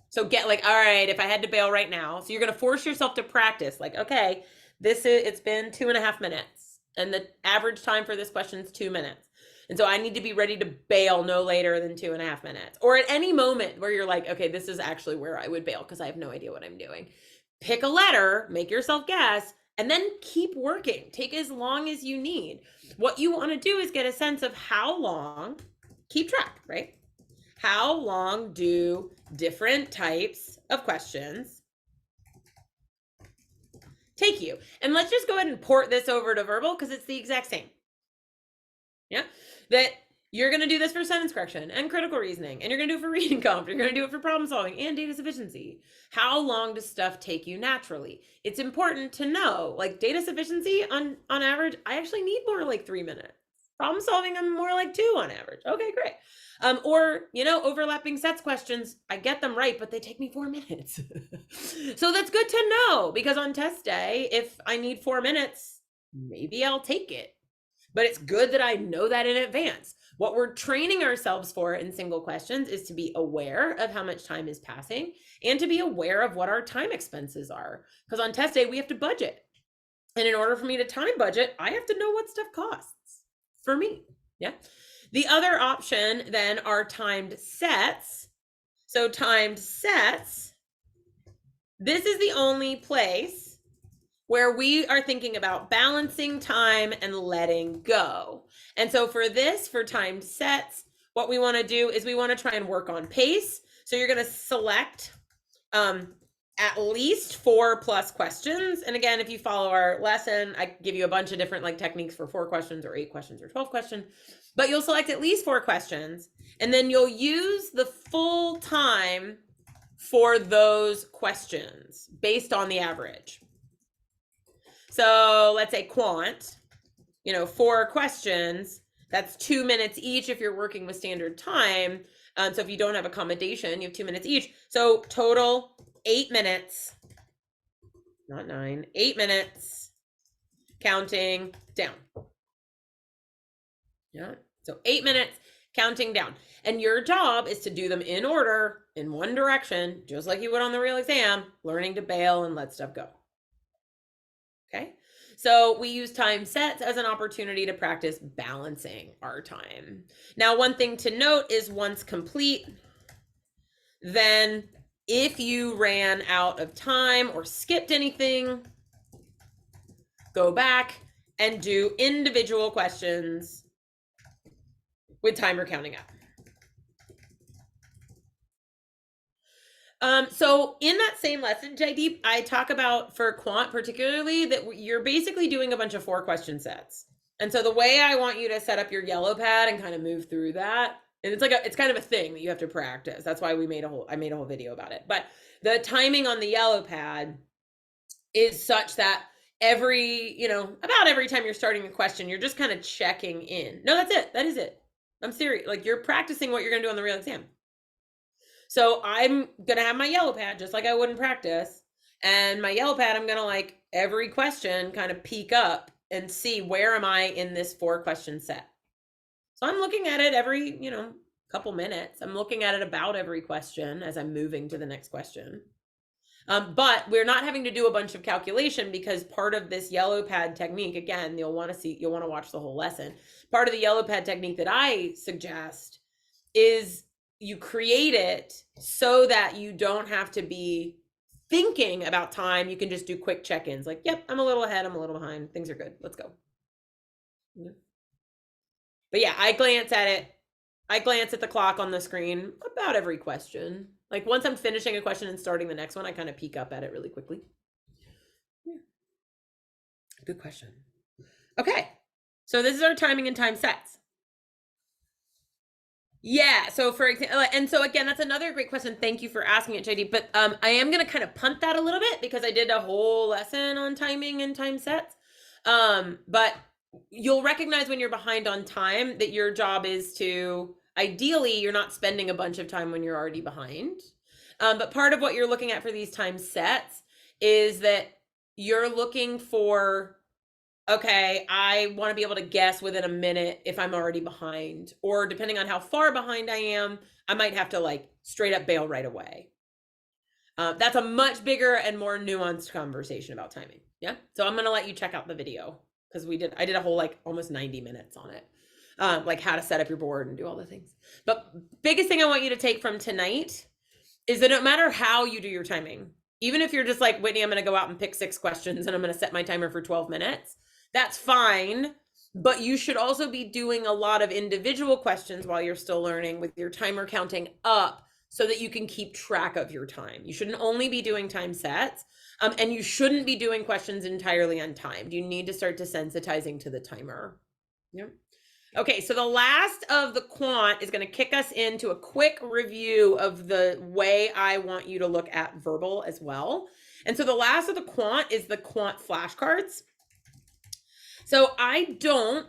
So get like, all right, if I had to bail right now, so you're going to force yourself to practice like, okay, it's been 2.5 minutes and the average time for this question is 2 minutes. And so I need to be ready to bail no later than 2.5 minutes, or at any moment where you're like, okay, this is actually where I would bail because I have no idea what I'm doing. Pick a letter, make yourself guess, and then keep working. Take as long as you need. What you want to do is get a sense of how long, keep track, right? How long do different types of questions take you? And let's just go ahead and port this over to verbal because it's the exact same. Yeah, that you're going to do this for sentence correction and critical reasoning, and you're going to do it for reading comp, you're going to do it for problem solving and data sufficiency. How long does stuff take you naturally? It's important to know, like data sufficiency on average, I actually need more like 3 minutes. Problem solving, I'm more like 2 on average. Okay, great. Or, overlapping sets questions, I get them right, but they take me 4 minutes. So that's good to know because on test day, if I need 4 minutes, maybe I'll take it. But it's good that I know that in advance. What we're training ourselves for in single questions is to be aware of how much time is passing and to be aware of what our time expenses are. Because on test day, we have to budget. And in order for me to time budget, I have to know what stuff costs for me. Yeah. The other option then are timed sets. So timed sets, this is the only place where we are thinking about balancing time and letting go. And so for timed sets, what we want to do is we want to try and work on pace. So you're going to select at least 4+ questions. And again, if you follow our lesson, I give you a bunch of different like techniques for 4 questions or 8 questions or 12 questions, but you'll select at least 4 questions. And then you'll use the full time for those questions based on the average. So let's say quant, 4 questions, that's 2 minutes each if you're working with standard time. So if you don't have accommodation, you have 2 minutes each. So total 8 minutes, not 9, 8 minutes counting down. Yeah. So 8 minutes, counting down. And your job is to do them in order, in one direction, just like you would on the real exam, learning to bail and let stuff go. Okay. So we use time sets as an opportunity to practice balancing our time. Now, one thing to note is once complete, then if you ran out of time or skipped anything, go back and do individual questions with timer counting up. So in that same lesson, Jaideep, I talk about for quant particularly that you're basically doing a bunch of 4-question sets. And so the way I want you to set up your yellow pad and kind of move through that, and it's kind of a thing that you have to practice. That's why I made a whole video about it. But the timing on the yellow pad is such that about every time you're starting a question, you're just kind of checking in. No, that's it. That is it. I'm serious. Like, you're practicing what you're going to do on the real exam. So I'm going to have my yellow pad just like I would in practice. And my yellow pad, I'm going to, like, every question kind of peek up and see where am I in this 4-question set. So I'm looking at it every, couple minutes. I'm looking at it about every question as I'm moving to the next question. But we're not having to do a bunch of calculation because part of this yellow pad technique, again, you'll want to watch the whole lesson. Part of the yellow pad technique that I suggest is you create it so that you don't have to be thinking about time. You can just do quick check-ins like, yep, I'm a little ahead, I'm a little behind, things are good, let's go. Yeah. But yeah, I glance at the clock on the screen about every question. Like, once I'm finishing a question and starting the next one, I kind of peek up at it really quickly. Yeah. Good question. Okay. So this is our timing and time sets. Yeah. So for example, and so again, that's another great question. Thank you for asking it, JD. But I am going to kind of punt that a little bit because I did a whole lesson on timing and time sets. But you'll recognize when you're behind on time that your job is to, ideally, you're not spending a bunch of time when you're already behind. But part of what you're looking at for these time sets is that you're looking for, okay, I want to be able to guess within a minute if I'm already behind, or depending on how far behind I am, I might have to, like, straight up bail right away. That's a much bigger and more nuanced conversation about timing. Yeah. So I'm going to let you check out the video because I did a whole, like, almost 90 minutes on it. Like how to set up your board and do all the things. But biggest thing I want you to take from tonight is that no matter how you do your timing, even if you're just like, Whitney, I'm going to go out and pick 6 questions and I'm going to set my timer for 12 minutes, that's fine. But you should also be doing a lot of individual questions while you're still learning with your timer counting up so that you can keep track of your time. You shouldn't only be doing time sets, and you shouldn't be doing questions entirely untimed. You need to start desensitizing to the timer. Yep. Okay, so the last of the quant is going to kick us into a quick review of the way I want you to look at verbal as well. And so the last of the quant is the quant flashcards. So and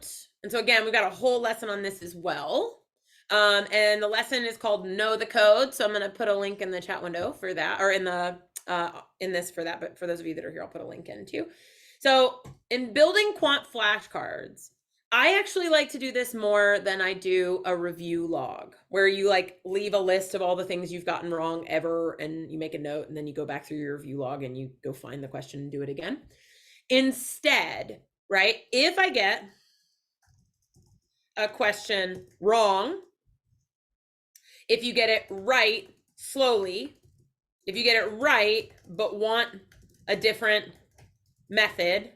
so again, we've got a whole lesson on this as well. And the lesson is called Know the Code. So I'm going to put a link in the chat window for that, or in this for that. But for those of you that are here, I'll put a link in too. So in building quant flashcards, I actually like to do this more than I do a review log, where you, like, leave a list of all the things you've gotten wrong ever, and you make a note, and then you go back through your review log and you go find the question and do it again. Instead, right, if I get a question wrong, if you get it right slowly, if you get it right but want a different method,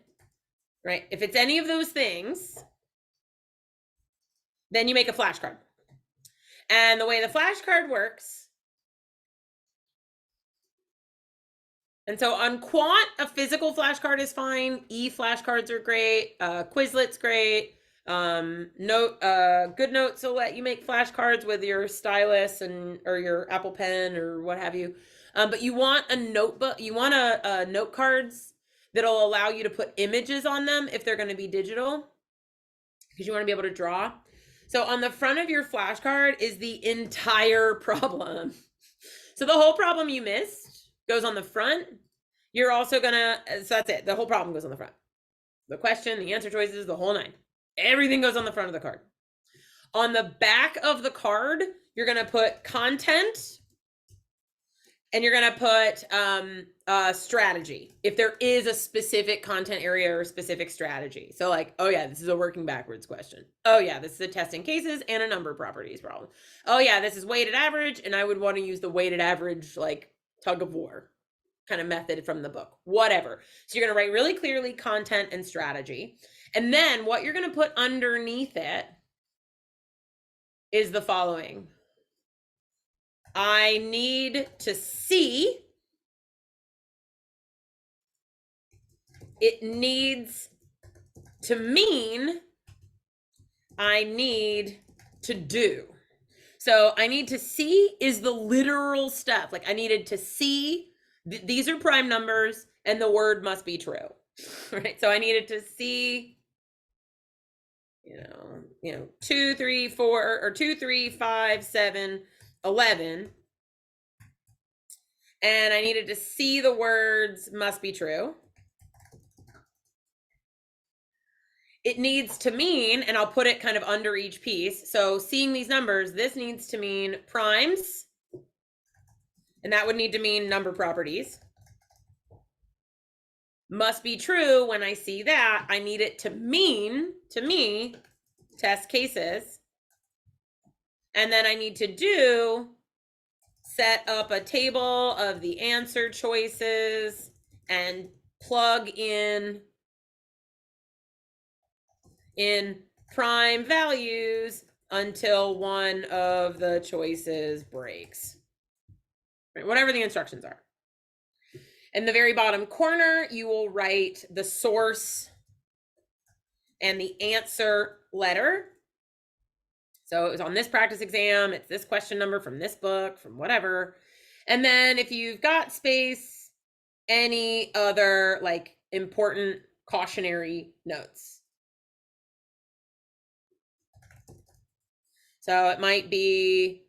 right, if it's any of those things, then you make a flashcard. And the way the flashcard works, and so on quant, a physical flashcard is fine. E-flashcards are great. Quizlet's great. Good Notes will let you make flashcards with your stylus or your Apple Pen or what have you. But you want a notebook. You want a note cards that'll allow you to put images on them if they're going to be digital, because you want to be able to draw. So on the front of your flashcard is the entire problem. So the whole problem you missed goes on the front. You're also so that's it. The whole problem goes on the front. the question, the answer choices, the whole nine. Everything goes on the front of the card. On the back of the card, you're going to put content, and you're going to put strategy, if there is a specific content area or a specific strategy. So like, oh yeah, this is a working backwards question. Oh yeah, this is a testing cases and a number properties problem. Oh yeah, this is weighted average, and I would want to use the weighted average like tug of war kind of method from the book, whatever. So you're going to write really clearly content and strategy. And then what you're going to put underneath it is the following. I need to see, it needs to mean, I need to do. So I need to see is the literal stuff. Like I needed to see, these are prime numbers and the word must be true, right? So I needed to see, 2, 3, 4, or 2, 3, 5, 7, 11. And I needed to see the words must be true. It needs to mean, and I'll put it kind of under each piece. So seeing these numbers, this needs to mean primes, and that would need to mean number properties. Must be true. When I see that, I need it to mean, to me, test cases. And then I need to do, set up a table of the answer choices and plug in prime values until one of the choices breaks. Right, whatever the instructions are. In the very bottom corner, you will write the source and the answer letter. So it was on this practice exam, it's this question number from this book, from whatever. And then if you've got space, any other like important cautionary notes. So it might be,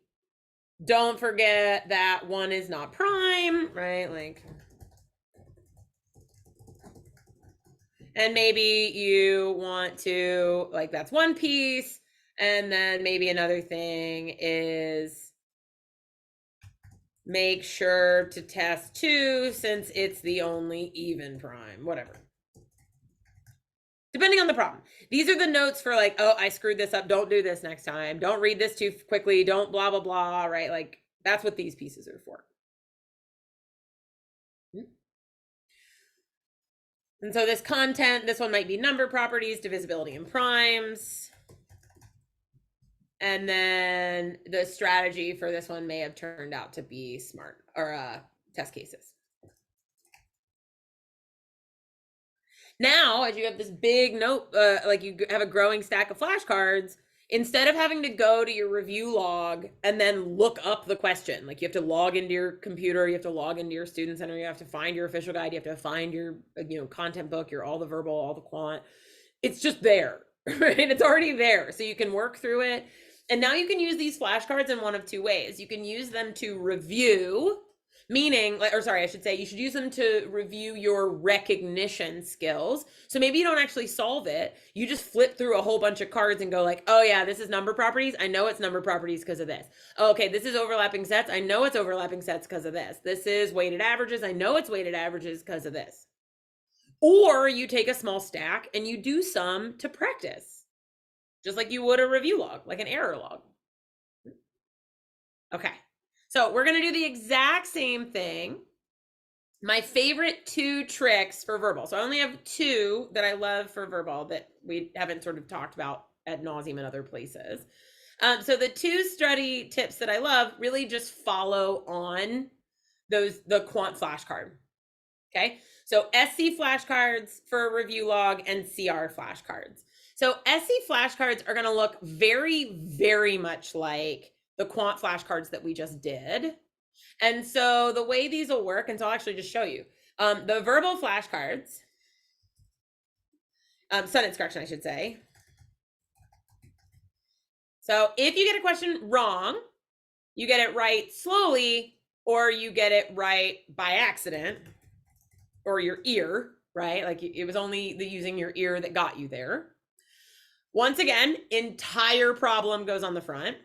don't forget that one is not prime, right? Like, and maybe you want to, like, that's one piece. And then maybe another thing is make sure to test 2 since it's the only even prime, whatever. Depending on the problem. These are the notes for like, oh, I screwed this up. Don't do this next time. Don't read this too quickly. Don't blah, blah, blah, right? Like that's what these pieces are for. And so this content, this one might be number properties, divisibility and primes. And then the strategy for this one may have turned out to be smart or test cases. Now, as you have this big note, like you have a growing stack of flashcards, instead of having to go to your review log and then look up the question, like you have to log into your computer, you have to log into your student center, you have to find your official guide, you have to find your content book, your all the verbal, all the quant. It's just there, right? It's already there. So you can work through it. And now you can use these flashcards in one of 2 ways. You can use them to review, meaning, or sorry, I should say, you should use them to review your recognition skills. So maybe you don't actually solve it. You just flip through a whole bunch of cards and go like, oh yeah, this is number properties. I know it's number properties because of this. Oh, okay, this is overlapping sets. I know it's overlapping sets because of this. This is weighted averages. I know it's weighted averages because of this. Or you take a small stack and you do some to practice, just like you would a review log, like an error log. Okay. So we're going to do the exact same thing. My favorite 2 tricks for verbal. So I only have 2 that I love for verbal that we haven't sort of talked about ad nauseum in other places. So the 2 study tips that I love really just follow on the quant flashcard. Okay. So SC flashcards for a review log and CR flashcards. So SC flashcards are going to look very, very much like the quant flashcards that we just did. And so the way these will work, and so I'll actually just show you, the verbal flashcards, sentence correction, I should say. So if you get a question wrong, you get it right slowly, or you get it right by accident, or your ear, right? Like it was only the using your ear that got you there. Once again, entire problem goes on the front.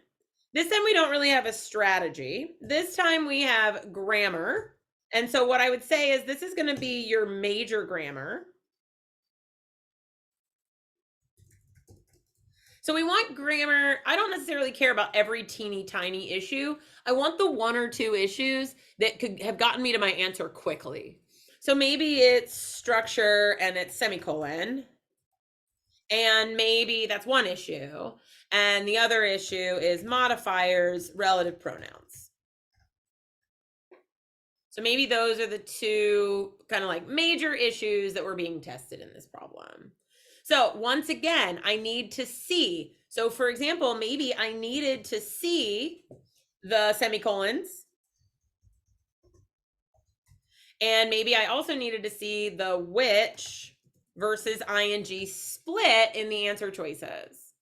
This time we don't really have a strategy. This time we have grammar. And so what I would say is this is going to be your major grammar. So we want grammar. I don't necessarily care about every teeny tiny issue. I want the one or two issues that could have gotten me to my answer quickly. So maybe it's structure and it's semicolon. And maybe that's one issue. And the other issue is modifiers, relative pronouns. So maybe those are the two kind of like major issues that were being tested in this problem. So once again, I need to see. So for example, maybe I needed to see the semicolons. And maybe I also needed to see the which versus ing split in the answer choices.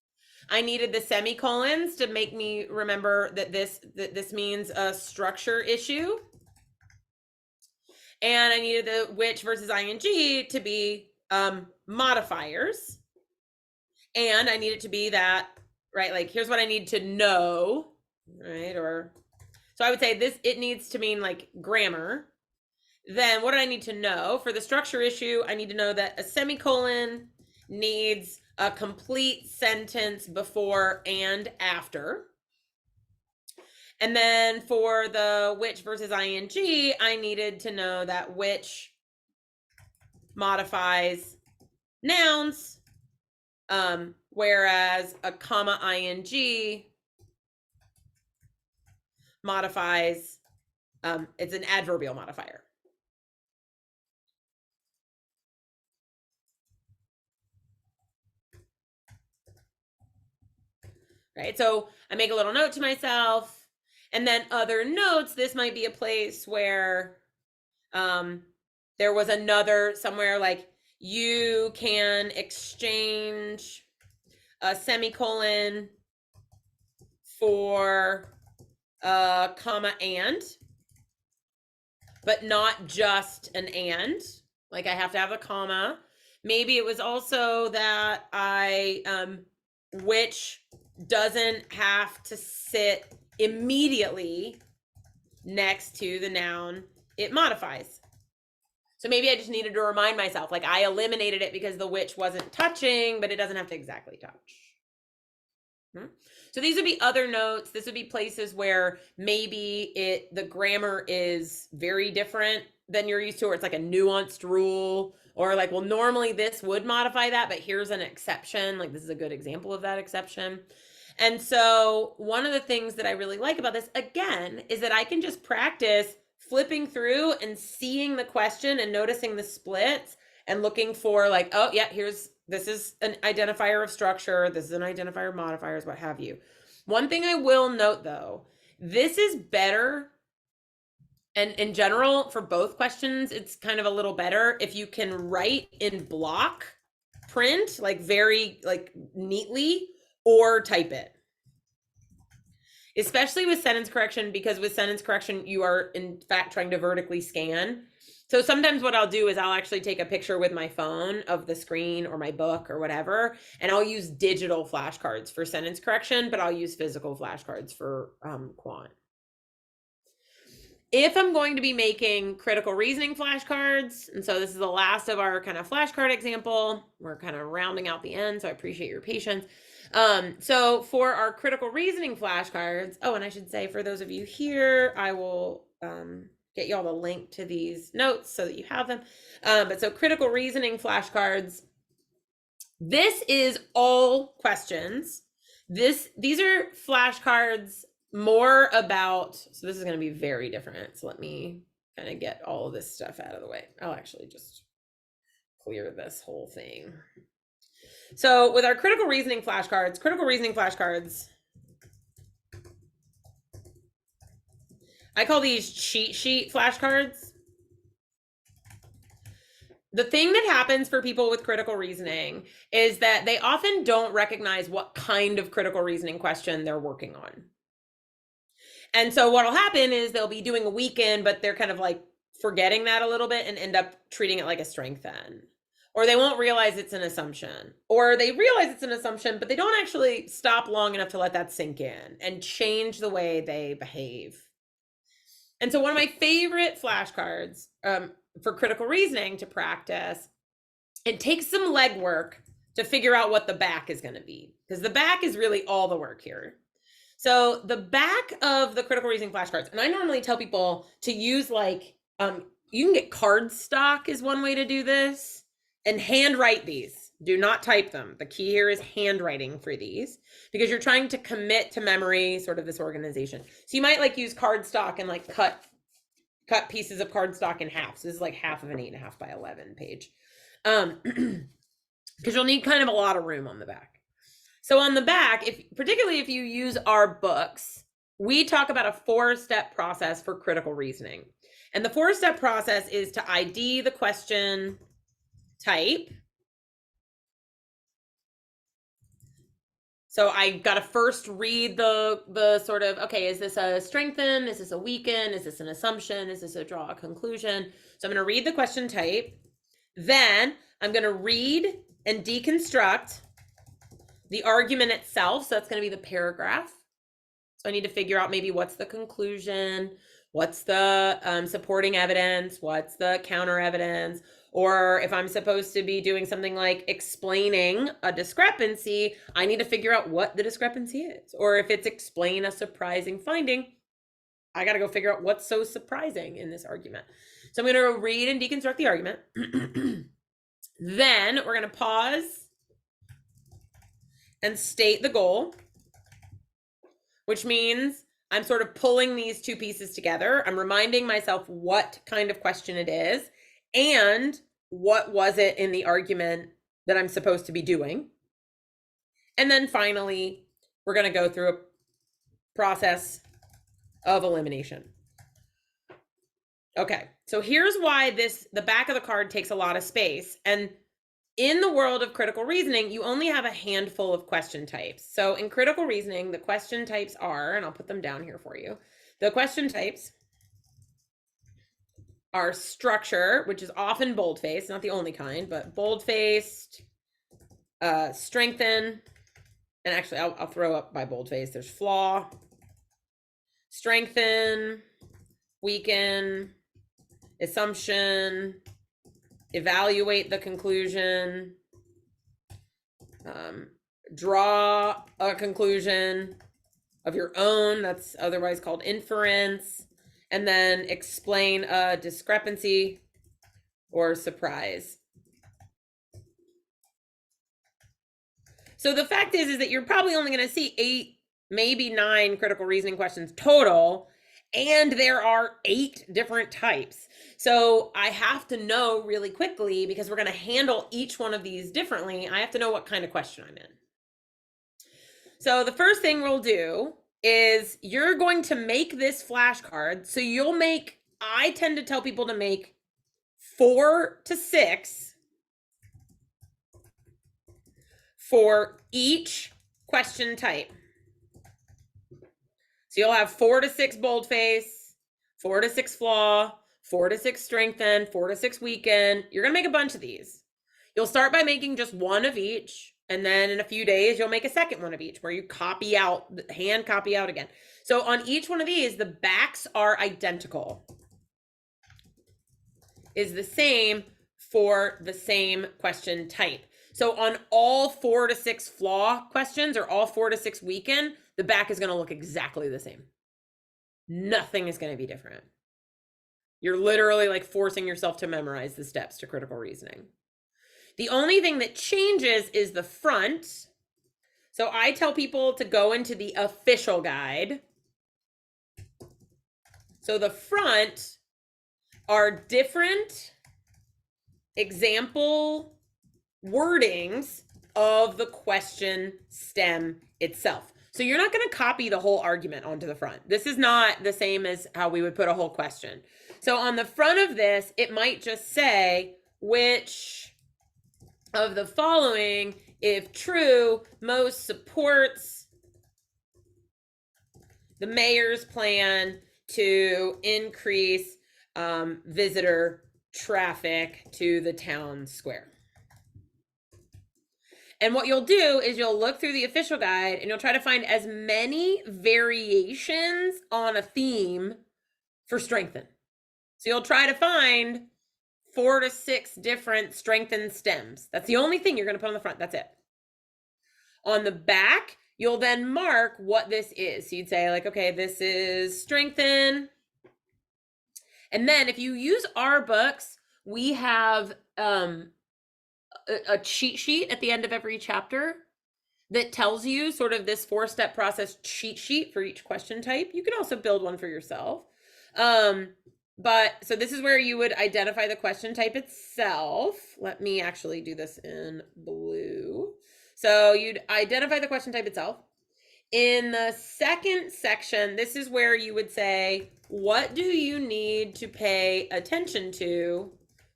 I needed the semicolons to make me remember that this means a structure issue. And I needed the which versus ing to be modifiers. And I need it to be that, right? Like, here's what I need to know, right? Or, so I would say this, it needs to mean like grammar. Then what do I need to know? For the structure issue, I need to know that a semicolon needs a complete sentence before and after. And then for the which versus ing, I needed to know that which modifies nouns, whereas a comma ing modifies, it's an adverbial modifier. Right, so I make a little note to myself. And then other notes, this might be a place where there was another somewhere like you can exchange a semicolon for a comma and, but not just an and. Like I have to have a comma. Maybe it was also that which doesn't have to sit immediately next to the noun it modifies. So maybe I just needed to remind myself, like I eliminated it because the which wasn't touching, but it doesn't have to exactly touch. So these would be other notes. This would be places where maybe the grammar is very different than you're used to, or it's like a nuanced rule, or like, well, normally this would modify that, but here's an exception. Like this is a good example of that exception. And so one of the things that I really like about this, again, is that I can just practice flipping through and seeing the question and noticing the splits and looking for like, oh yeah, this is an identifier of structure. This is an identifier of modifiers, what have you. One thing I will note though, this is better. And in general, for both questions, it's kind of a little better if you can write in block print, like very like neatly, or type it. Especially with sentence correction, because with sentence correction, you are in fact trying to vertically scan. So sometimes what I'll do is I'll actually take a picture with my phone of the screen or my book or whatever, and I'll use digital flashcards for sentence correction, but I'll use physical flashcards for quant. If I'm going to be making critical reasoning flashcards, and so this is the last of our kind of flashcard example, we're kind of rounding out the end, so I appreciate your patience. So for our critical reasoning flashcards, oh, and I should say for those of you here, I will get you all the link to these notes so that you have them. But so critical reasoning flashcards, this is all questions. These are flashcards more about, so this is going to be very different. So let me kind of get all of this stuff out of the way. I'll actually just clear this whole thing. So with our critical reasoning flashcards, I call these cheat sheet flashcards. The thing that happens for people with critical reasoning is that they often don't recognize what kind of critical reasoning question they're working on. And so what'll happen is they'll be doing a weekend, but they're kind of like forgetting that a little bit and end up treating it like a strength then. Or they won't realize it's an assumption. Or they realize it's an assumption, but they don't actually stop long enough to let that sink in and change the way they behave. And so one of my favorite flashcards for critical reasoning to practice, it takes some legwork to figure out what the back is going to be, because the back is really all the work here. So the back of the critical reasoning flashcards, and I normally tell people to use like, you can get cardstock is one way to do this, and handwrite these. Do not type them. The key here is handwriting for these, because you're trying to commit to memory, sort of this organization. So you might like use cardstock and like cut pieces of cardstock in half. So this is like half of an 8.5 by 11 page. Because you'll need kind of a lot of room on the back. So on the back, particularly if you use our books, we talk about a 4-step process for critical reasoning. And the 4-step process is to ID the question type. So I got to first read the sort of, okay, is this a strengthen? Is this a weaken? Is this an assumption? Is this a draw a conclusion? So I'm going to read the question type. Then I'm going to read and deconstruct the argument itself. So that's going to be the paragraph. So I need to figure out maybe what's the conclusion, what's the supporting evidence, what's the counter evidence, or if I'm supposed to be doing something like explaining a discrepancy, I need to figure out what the discrepancy is. Or if it's explain a surprising finding, I got to go figure out what's so surprising in this argument. So I'm going to read and deconstruct the argument. Then we're going to pause and state the goal, which means I'm sort of pulling these two pieces together. I'm reminding myself what kind of question it is and what was it in the argument that I'm supposed to be doing. And then finally, we're going to go through a process of elimination. Okay, so here's why the back of the card takes a lot of space. And in the world of critical reasoning, you only have a handful of question types. So in critical reasoning, the question types are, and I'll put them down here for you. The question types are structure, which is often bold-faced, not the only kind, but bold-faced, strengthen, and actually I'll throw up by bold-faced. There's flaw, strengthen, weaken, assumption, evaluate the conclusion, draw a conclusion of your own, that's otherwise called inference, and then explain a discrepancy or surprise. So the fact is that you're probably only going to see 8, maybe 9 critical reasoning questions total, and there are 8 different types. So I have to know really quickly, because we're going to handle each one of these differently, I have to know what kind of question I'm in. So the first thing we'll do is you're going to make this flashcard. So you'll make, I tend to tell people to make 4 to 6 for each question type. So you'll have 4 to 6 boldface, 4 to 6 flaw, 4 to 6 strengthen, 4 to 6 weaken. You're going to make a bunch of these. You'll start by making just one of each. And then in a few days, you'll make a second one of each where you copy out, hand copy out again. So on each one of these, the backs are identical. Is the same for the same question type. So on all 4 to 6 flaw questions or all 4 to 6 weaken, the back is going to look exactly the same. Nothing is going to be different. You're literally like forcing yourself to memorize the steps to critical reasoning. The only thing that changes is the front. So I tell people to go into the official guide. So the front are different example wordings of the question stem itself. So you're not going to copy the whole argument onto the front. This is not the same as how we would put a whole question. So on the front of this, it might just say, which of the following, if true, most supports the mayor's plan to increase visitor traffic to the town square. And what you'll do is you'll look through the official guide and you'll try to find as many variations on a theme for strengthen. So you'll try to find 4 to 6 different strengthen stems. That's the only thing you're going to put on the front. That's it. On the back, you'll then mark what this is. So you'd say like, okay, this is strengthen. And then if you use our books, we have a cheat sheet at the end of every chapter that tells you sort of this 4-step process cheat sheet for each question type. You can also build one for yourself. But so this is where you would identify the question type itself. Let me actually do this in blue. So you'd identify the question type itself. In the second section, this is where you would say, what do you need to pay attention to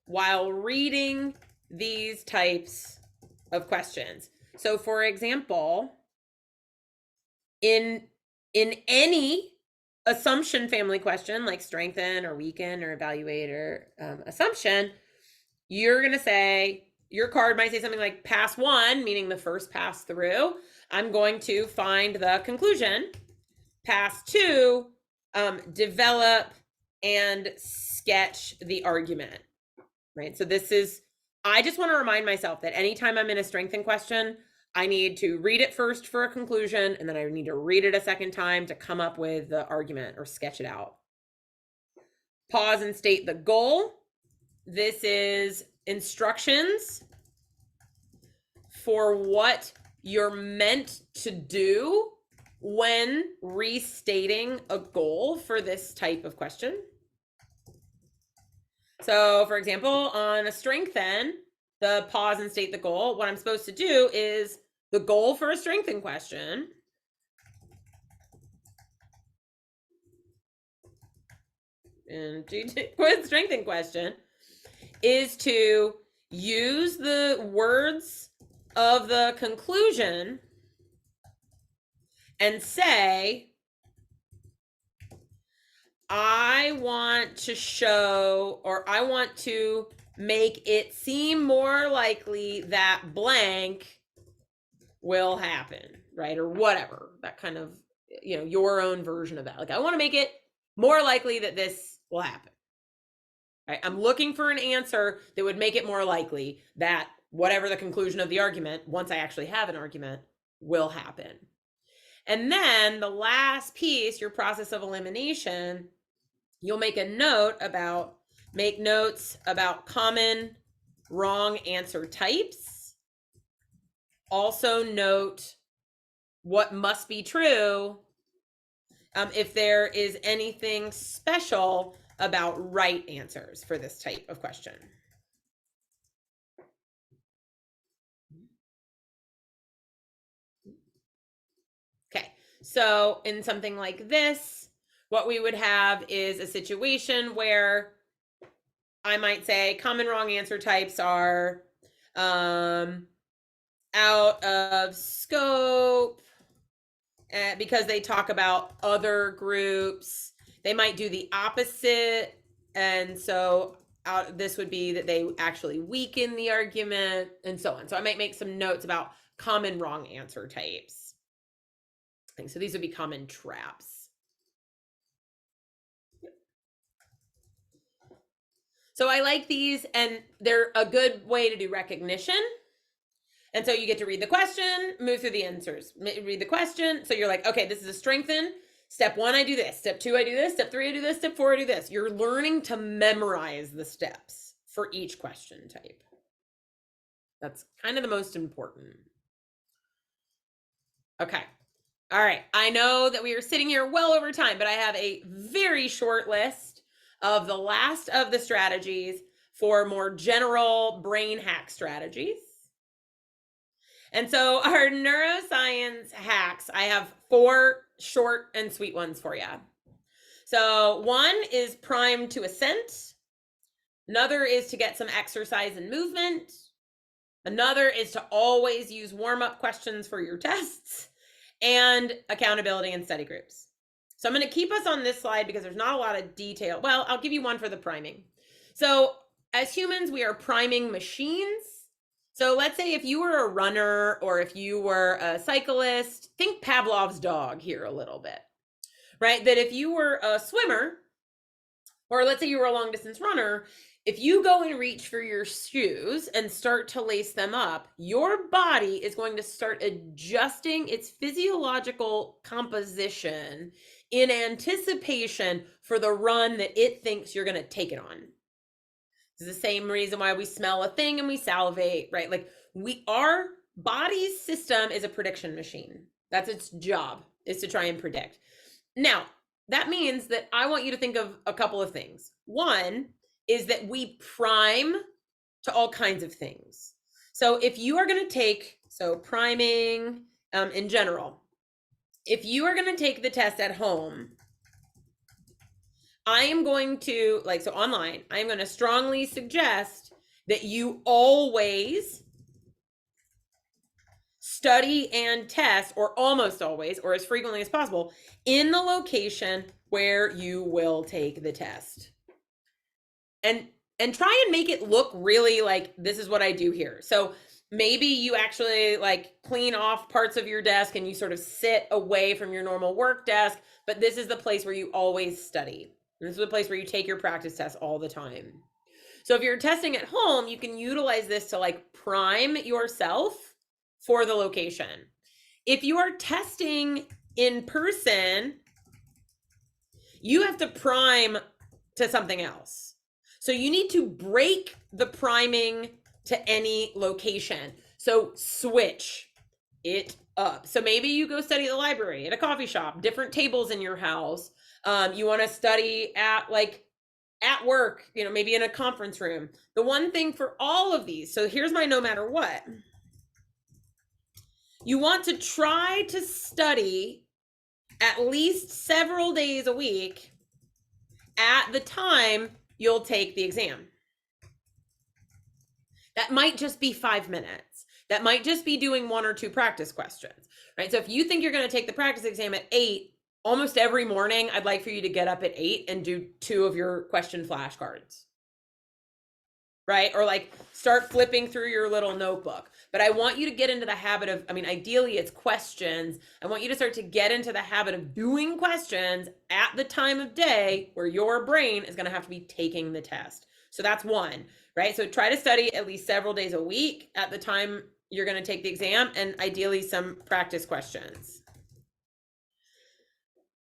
while reading these types of questions? So for example, in any assumption family question like strengthen or weaken or evaluate or assumption, you're going to say, your card might say something like pass 1, meaning the first pass through. I'm going to find the conclusion. Pass 2, develop and sketch the argument, right? So this is, I just want to remind myself that anytime I'm in a strengthen question, I need to read it first for a conclusion, and then I need to read it a second time to come up with the argument or sketch it out. Pause and state the goal. This is instructions for what you're meant to do when restating a goal for this type of question. So for example, on a strengthen, the pause and state the goal, what I'm supposed to do is the goal for a strengthen question and strengthen question is to use the words of the conclusion and say, I want to show, or I want to make it seem more likely that blank will happen, right? Or whatever, that kind of, you know, your own version of that. Like, I want to make it more likely that this will happen, right? I'm looking for an answer that would make it more likely that whatever the conclusion of the argument, once I actually have an argument, will happen. And then the last piece, your process of elimination, you'll make notes about common wrong answer types. Also note what must be true if there is anything special about right answers for this type of question. Okay, so in something like this, what we would have is a situation where I might say common wrong answer types are out of scope because they talk about other groups. They might do the opposite, and so this would be that they actually weaken the argument and so on. So I might make some notes about common wrong answer types. So these would be common traps. So I like these, and they're a good way to do recognition. And so you get to read the question, move through the answers, read the question. So you're like, okay, this is a strengthen. Step 1, I do this. Step 2, I do this. Step 3, I do this. Step 4, I do this. You're learning to memorize the steps for each question type. That's kind of the most important. Okay. All right. I know that we are sitting here well over time, but I have a very short list of the last of the strategies for more general brain hack strategies. And so our neuroscience hacks, I have 4 short and sweet ones for you. So one is prime to assent. Another is to get some exercise and movement. Another is to always use warm-up questions for your tests, and accountability and study groups. So I'm going to keep us on this slide because there's not a lot of detail. Well, I'll give you one for the priming. So as humans, we are priming machines. So let's say if you were a runner or if you were a cyclist, think Pavlov's dog here a little bit, right? That if you were a swimmer, or let's say you were a long distance runner, if you go and reach for your shoes and start to lace them up, your body is going to start adjusting its physiological composition in anticipation for the run that it thinks you're going to take it on. It's the same reason why we smell a thing and we salivate, right? Like our body's system is a prediction machine. That's its job, is to try and predict. Now, that means that I want you to think of a couple of things. One is that we prime to all kinds of things. So if you are going to take, priming in general, if you are going to take the test at home, I am going to, online, I am going to strongly suggest that you always study and test, or almost always, or as frequently as possible, in the location where you will take the test. And try and make it look really like this is what I do here. So maybe you actually clean off parts of your desk and you sort of sit away from your normal work desk, but this is the place where you always study. This is the place where you take your practice tests all the time. So if you're testing at home, you can utilize this to prime yourself for the location. If you are testing in person, you have to prime to something else. So you need to break the priming to any location. So switch it up. So maybe you go study at the library, at a coffee shop, different tables in your house. You want to study at work, maybe in a conference room. The one thing for all of these, so here's my no matter what. You want to try to study at least several days a week at the time you'll take the exam. That might just be 5 minutes. That might just be doing 1 or 2 practice questions, right? So if you think you're going to take the practice exam at 8, almost every morning, I'd like for you to get up at 8 and do 2 of your question flashcards, right? Or start flipping through your little notebook. But I want you to get into the habit of, ideally it's questions. I want you to start to get into the habit of doing questions at the time of day where your brain is going to have to be taking the test. So that's one, right? So try to study at least several days a week at the time you're going to take the exam, and ideally some practice questions.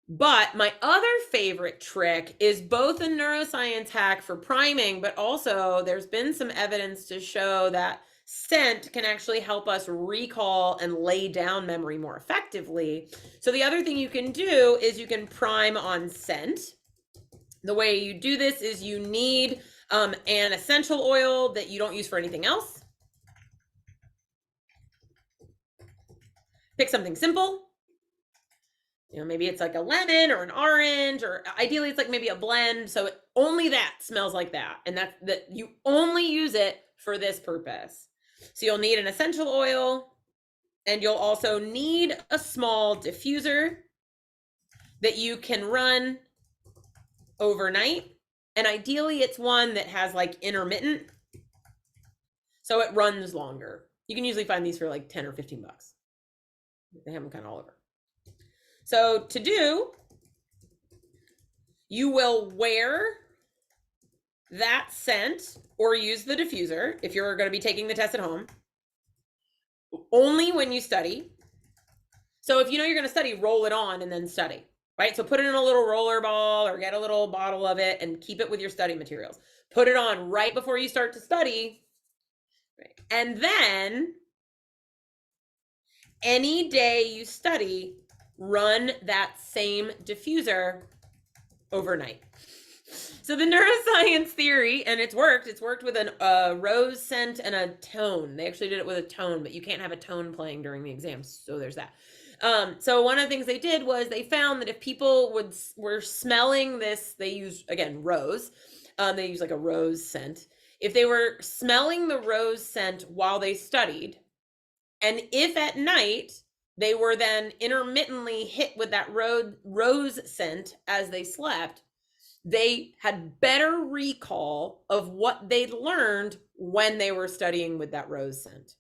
But my other favorite trick is both a neuroscience hack for priming, but also there's been some evidence to show that scent can actually help us recall and lay down memory more effectively. So the other thing you can do is you can prime on scent. The way you do this is you need an essential oil that you don't use for anything else. Pick something simple. Maybe it's a lemon or an orange, or ideally it's maybe a blend. So only that smells like that. And that you only use it for this purpose. So you'll need an essential oil, and you'll also need a small diffuser that you can run overnight. And ideally it's one that has intermittent, so it runs longer. You can usually find these for 10 or 15 bucks. They have them kind of all over. So to do, you will wear that scent or use the diffuser if you're going to be taking the test at home, only when you study. So if you know you're going to study, roll it on and then study, right? So put it in a little roller ball or get a little bottle of it and keep it with your study materials. Put it on right before you start to study. Right? And then any day you study, run that same diffuser overnight. So the neuroscience theory, and it's worked with a rose scent and a tone. They actually did it with a tone, but you can't have a tone playing during the exam. So there's that. So one of the things they did was they found that if people were smelling this, they used, again, rose. They use a rose scent. If they were smelling the rose scent while they studied, and if at night they were then intermittently hit with that rose scent as they slept, they had better recall of what they'd learned when they were studying with that rose scent.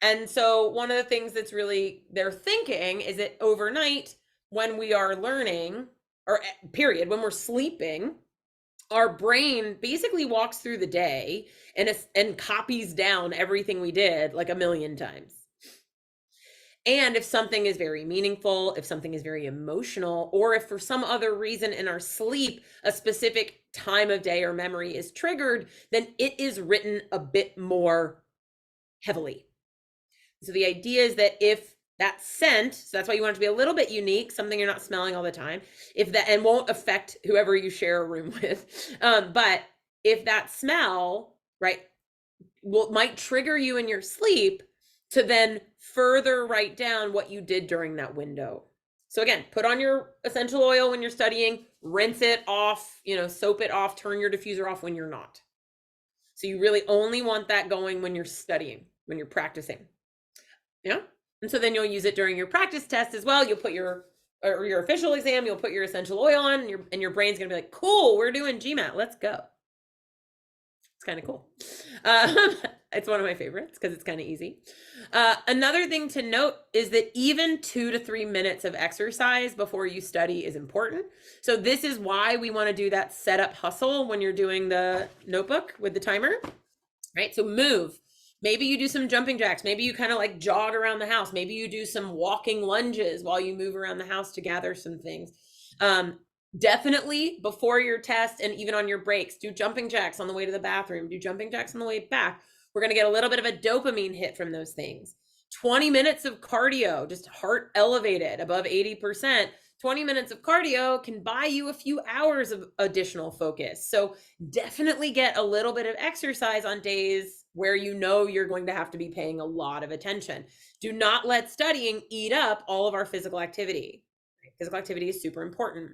And so one of the things that's really they're thinking is that overnight, when we are learning, or period, when we're sleeping, our brain basically walks through the day and copies down everything we did like a million times. And if something is very meaningful, if something is very emotional, or if for some other reason in our sleep, a specific time of day or memory is triggered, then it is written a bit more heavily. So the idea is that if that scent, so that's why you want it to be a little bit unique, something you're not smelling all the time, if that, and won't affect whoever you share a room with. But if that smell, right, might trigger you in your sleep, to then further write down what you did during that window. So again, put on your essential oil when you're studying, rinse it off, soap it off, turn your diffuser off when you're not. So you really only want that going when you're studying, when you're practicing. Yeah. And so then you'll use it during your practice test as well. You'll put your official exam, you'll put your essential oil on, and your brain's gonna be like, cool, we're doing GMAT, let's go. It's kind of cool. It's one of my favorites because it's kind of easy. Another thing to note is that even 2 to 3 minutes of exercise before you study is important. So this is why we want to do that setup hustle when you're doing the notebook with the timer, right? So move. Maybe you do some jumping jacks. Maybe you kind of like jog around the house. Maybe you do some walking lunges while you move around the house to gather some things. Definitely before your test and even on your breaks, do jumping jacks on the way to the bathroom, do jumping jacks on the way back. We're going to get a little bit of a dopamine hit from those things. 20 minutes of cardio, just heart elevated above 80%. 20 minutes of cardio can buy you a few hours of additional focus. So definitely get a little bit of exercise on days where you know you're going to have to be paying a lot of attention. Do not let studying eat up all of our physical activity. Physical activity is super important.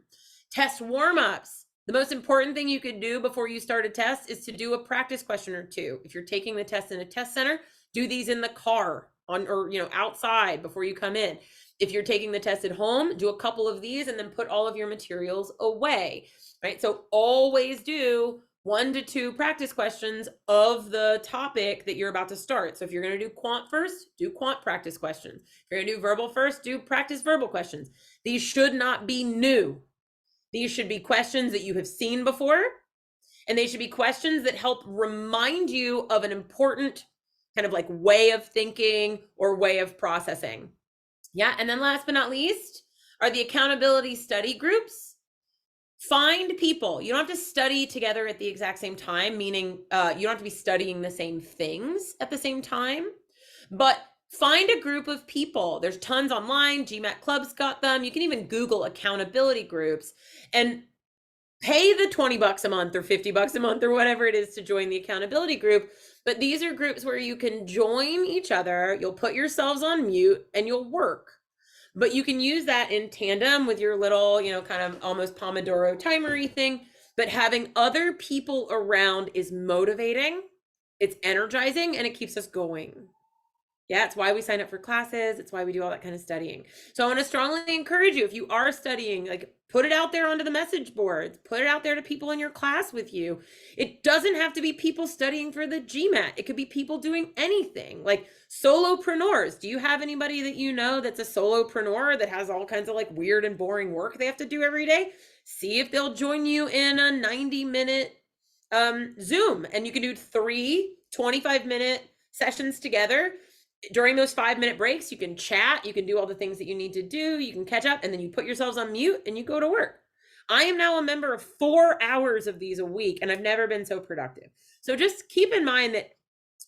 Test warm-ups. The most important thing you could do before you start a test is to do a practice question or two. If you're taking the test in a test center, do these in the car or outside before you come in. If you're taking the test at home, do a couple of these and then put all of your materials away, right? So always do 1 to 2 practice questions of the topic that you're about to start. So if you're going to do quant first, do quant practice questions. If you're going to do verbal first, do practice verbal questions. These should not be new. These should be questions that you have seen before, and they should be questions that help remind you of an important kind of like way of thinking or way of processing. Yeah, and then last but not least are the accountability study groups. Find people. You don't have to study together at the exact same time, meaning you don't have to be studying the same things at the same time, but find a group of people. There's tons online. GMAT Club's got them. You can even Google accountability groups and pay the 20 bucks a month or 50 bucks a month or whatever it is to join the accountability group. But these are groups where you can join each other. You'll put yourselves on mute and you'll work. But you can use that in tandem with your little, kind of almost Pomodoro timery thing. But having other people around is motivating, it's energizing, and it keeps us going. Yeah, it's why we sign up for classes. It's why we do all that kind of studying. So I want to strongly encourage you, if you are studying, like put it out there onto the message boards, put it out there to people in your class with you. It doesn't have to be people studying for the GMAT. It could be people doing anything, like solopreneurs. Do you have anybody that you know that's a solopreneur that has all kinds of like weird and boring work they have to do every day? See if they'll join you in a 90-minute Zoom, and you can do 3 25-minute sessions together. During those 5-minute breaks, you can chat, you can do all the things that you need to do, you can catch up, and then you put yourselves on mute and you go to work. I am now a member of 4 hours of these a week, and I've never been so productive. So just keep in mind that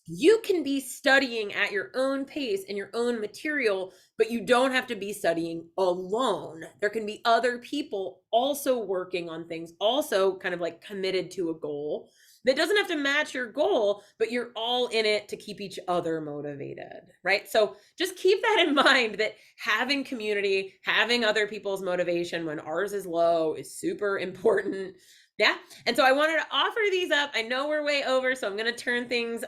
you can be studying at your own pace and your own material, but you don't have to be studying alone. There can be other people also working on things, also kind of like committed to a goal that doesn't have to match your goal, but you're all in it to keep each other motivated, right? So just keep that in mind, that having community, having other people's motivation when ours is low is super important. Yeah. And so I wanted to offer these up. I know we're way over, so I'm going to turn things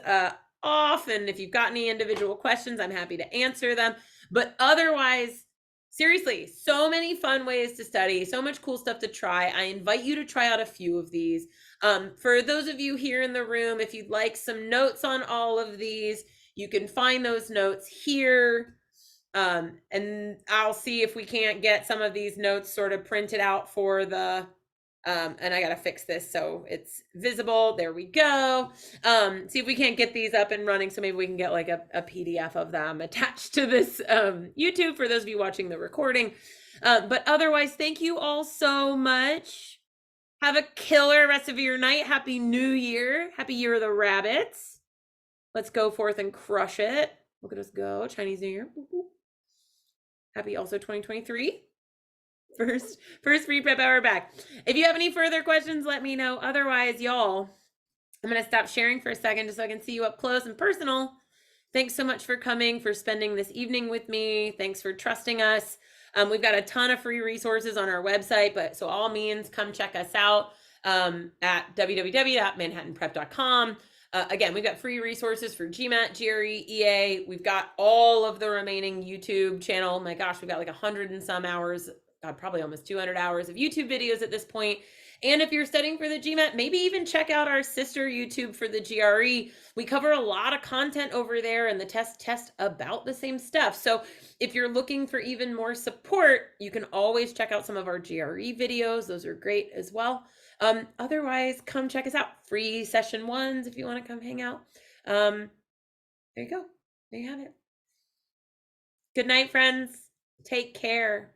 off. And if you've got any individual questions, I'm happy to answer them. But otherwise, seriously, so many fun ways to study, so much cool stuff to try. I invite you to try out a few of these. For those of you here in the room, if you'd like some notes on all of these, you can find those notes here. And I'll see if we can't get some of these notes sort of printed out for the, and I got to fix this so it's visible. There we go. See if we can't get these up and running. So maybe we can get like a PDF of them attached to this YouTube for those of you watching the recording. But otherwise, thank you all so much. Have a killer rest of your night. Happy New Year. Happy Year of the Rabbits. Let's go forth and crush it. Look at us go. Chinese New Year. Happy also 2023. First free prep hour back. If you have any further questions, let me know. Otherwise, y'all, I'm going to stop sharing for a second just so I can see you up close and personal. Thanks so much for coming, for spending this evening with me. Thanks for trusting us. We've got a ton of free resources on our website, but so all means, come check us out at www.manhattanprep.com. Again, we've got free resources for GMAT, GRE, EA. We've got all of the remaining YouTube channel. Oh my gosh, we've got like 100 and some hours, probably almost 200 hours of YouTube videos at this point. And if you're studying for the GMAT, maybe even check out our sister YouTube for the GRE. We cover a lot of content over there, and the test about the same stuff. So if you're looking for even more support, you can always check out some of our GRE videos. Those are great as well. Otherwise, come check us out. Free session ones if you want to come hang out. There you go. There you have it. Good night, friends. Take care.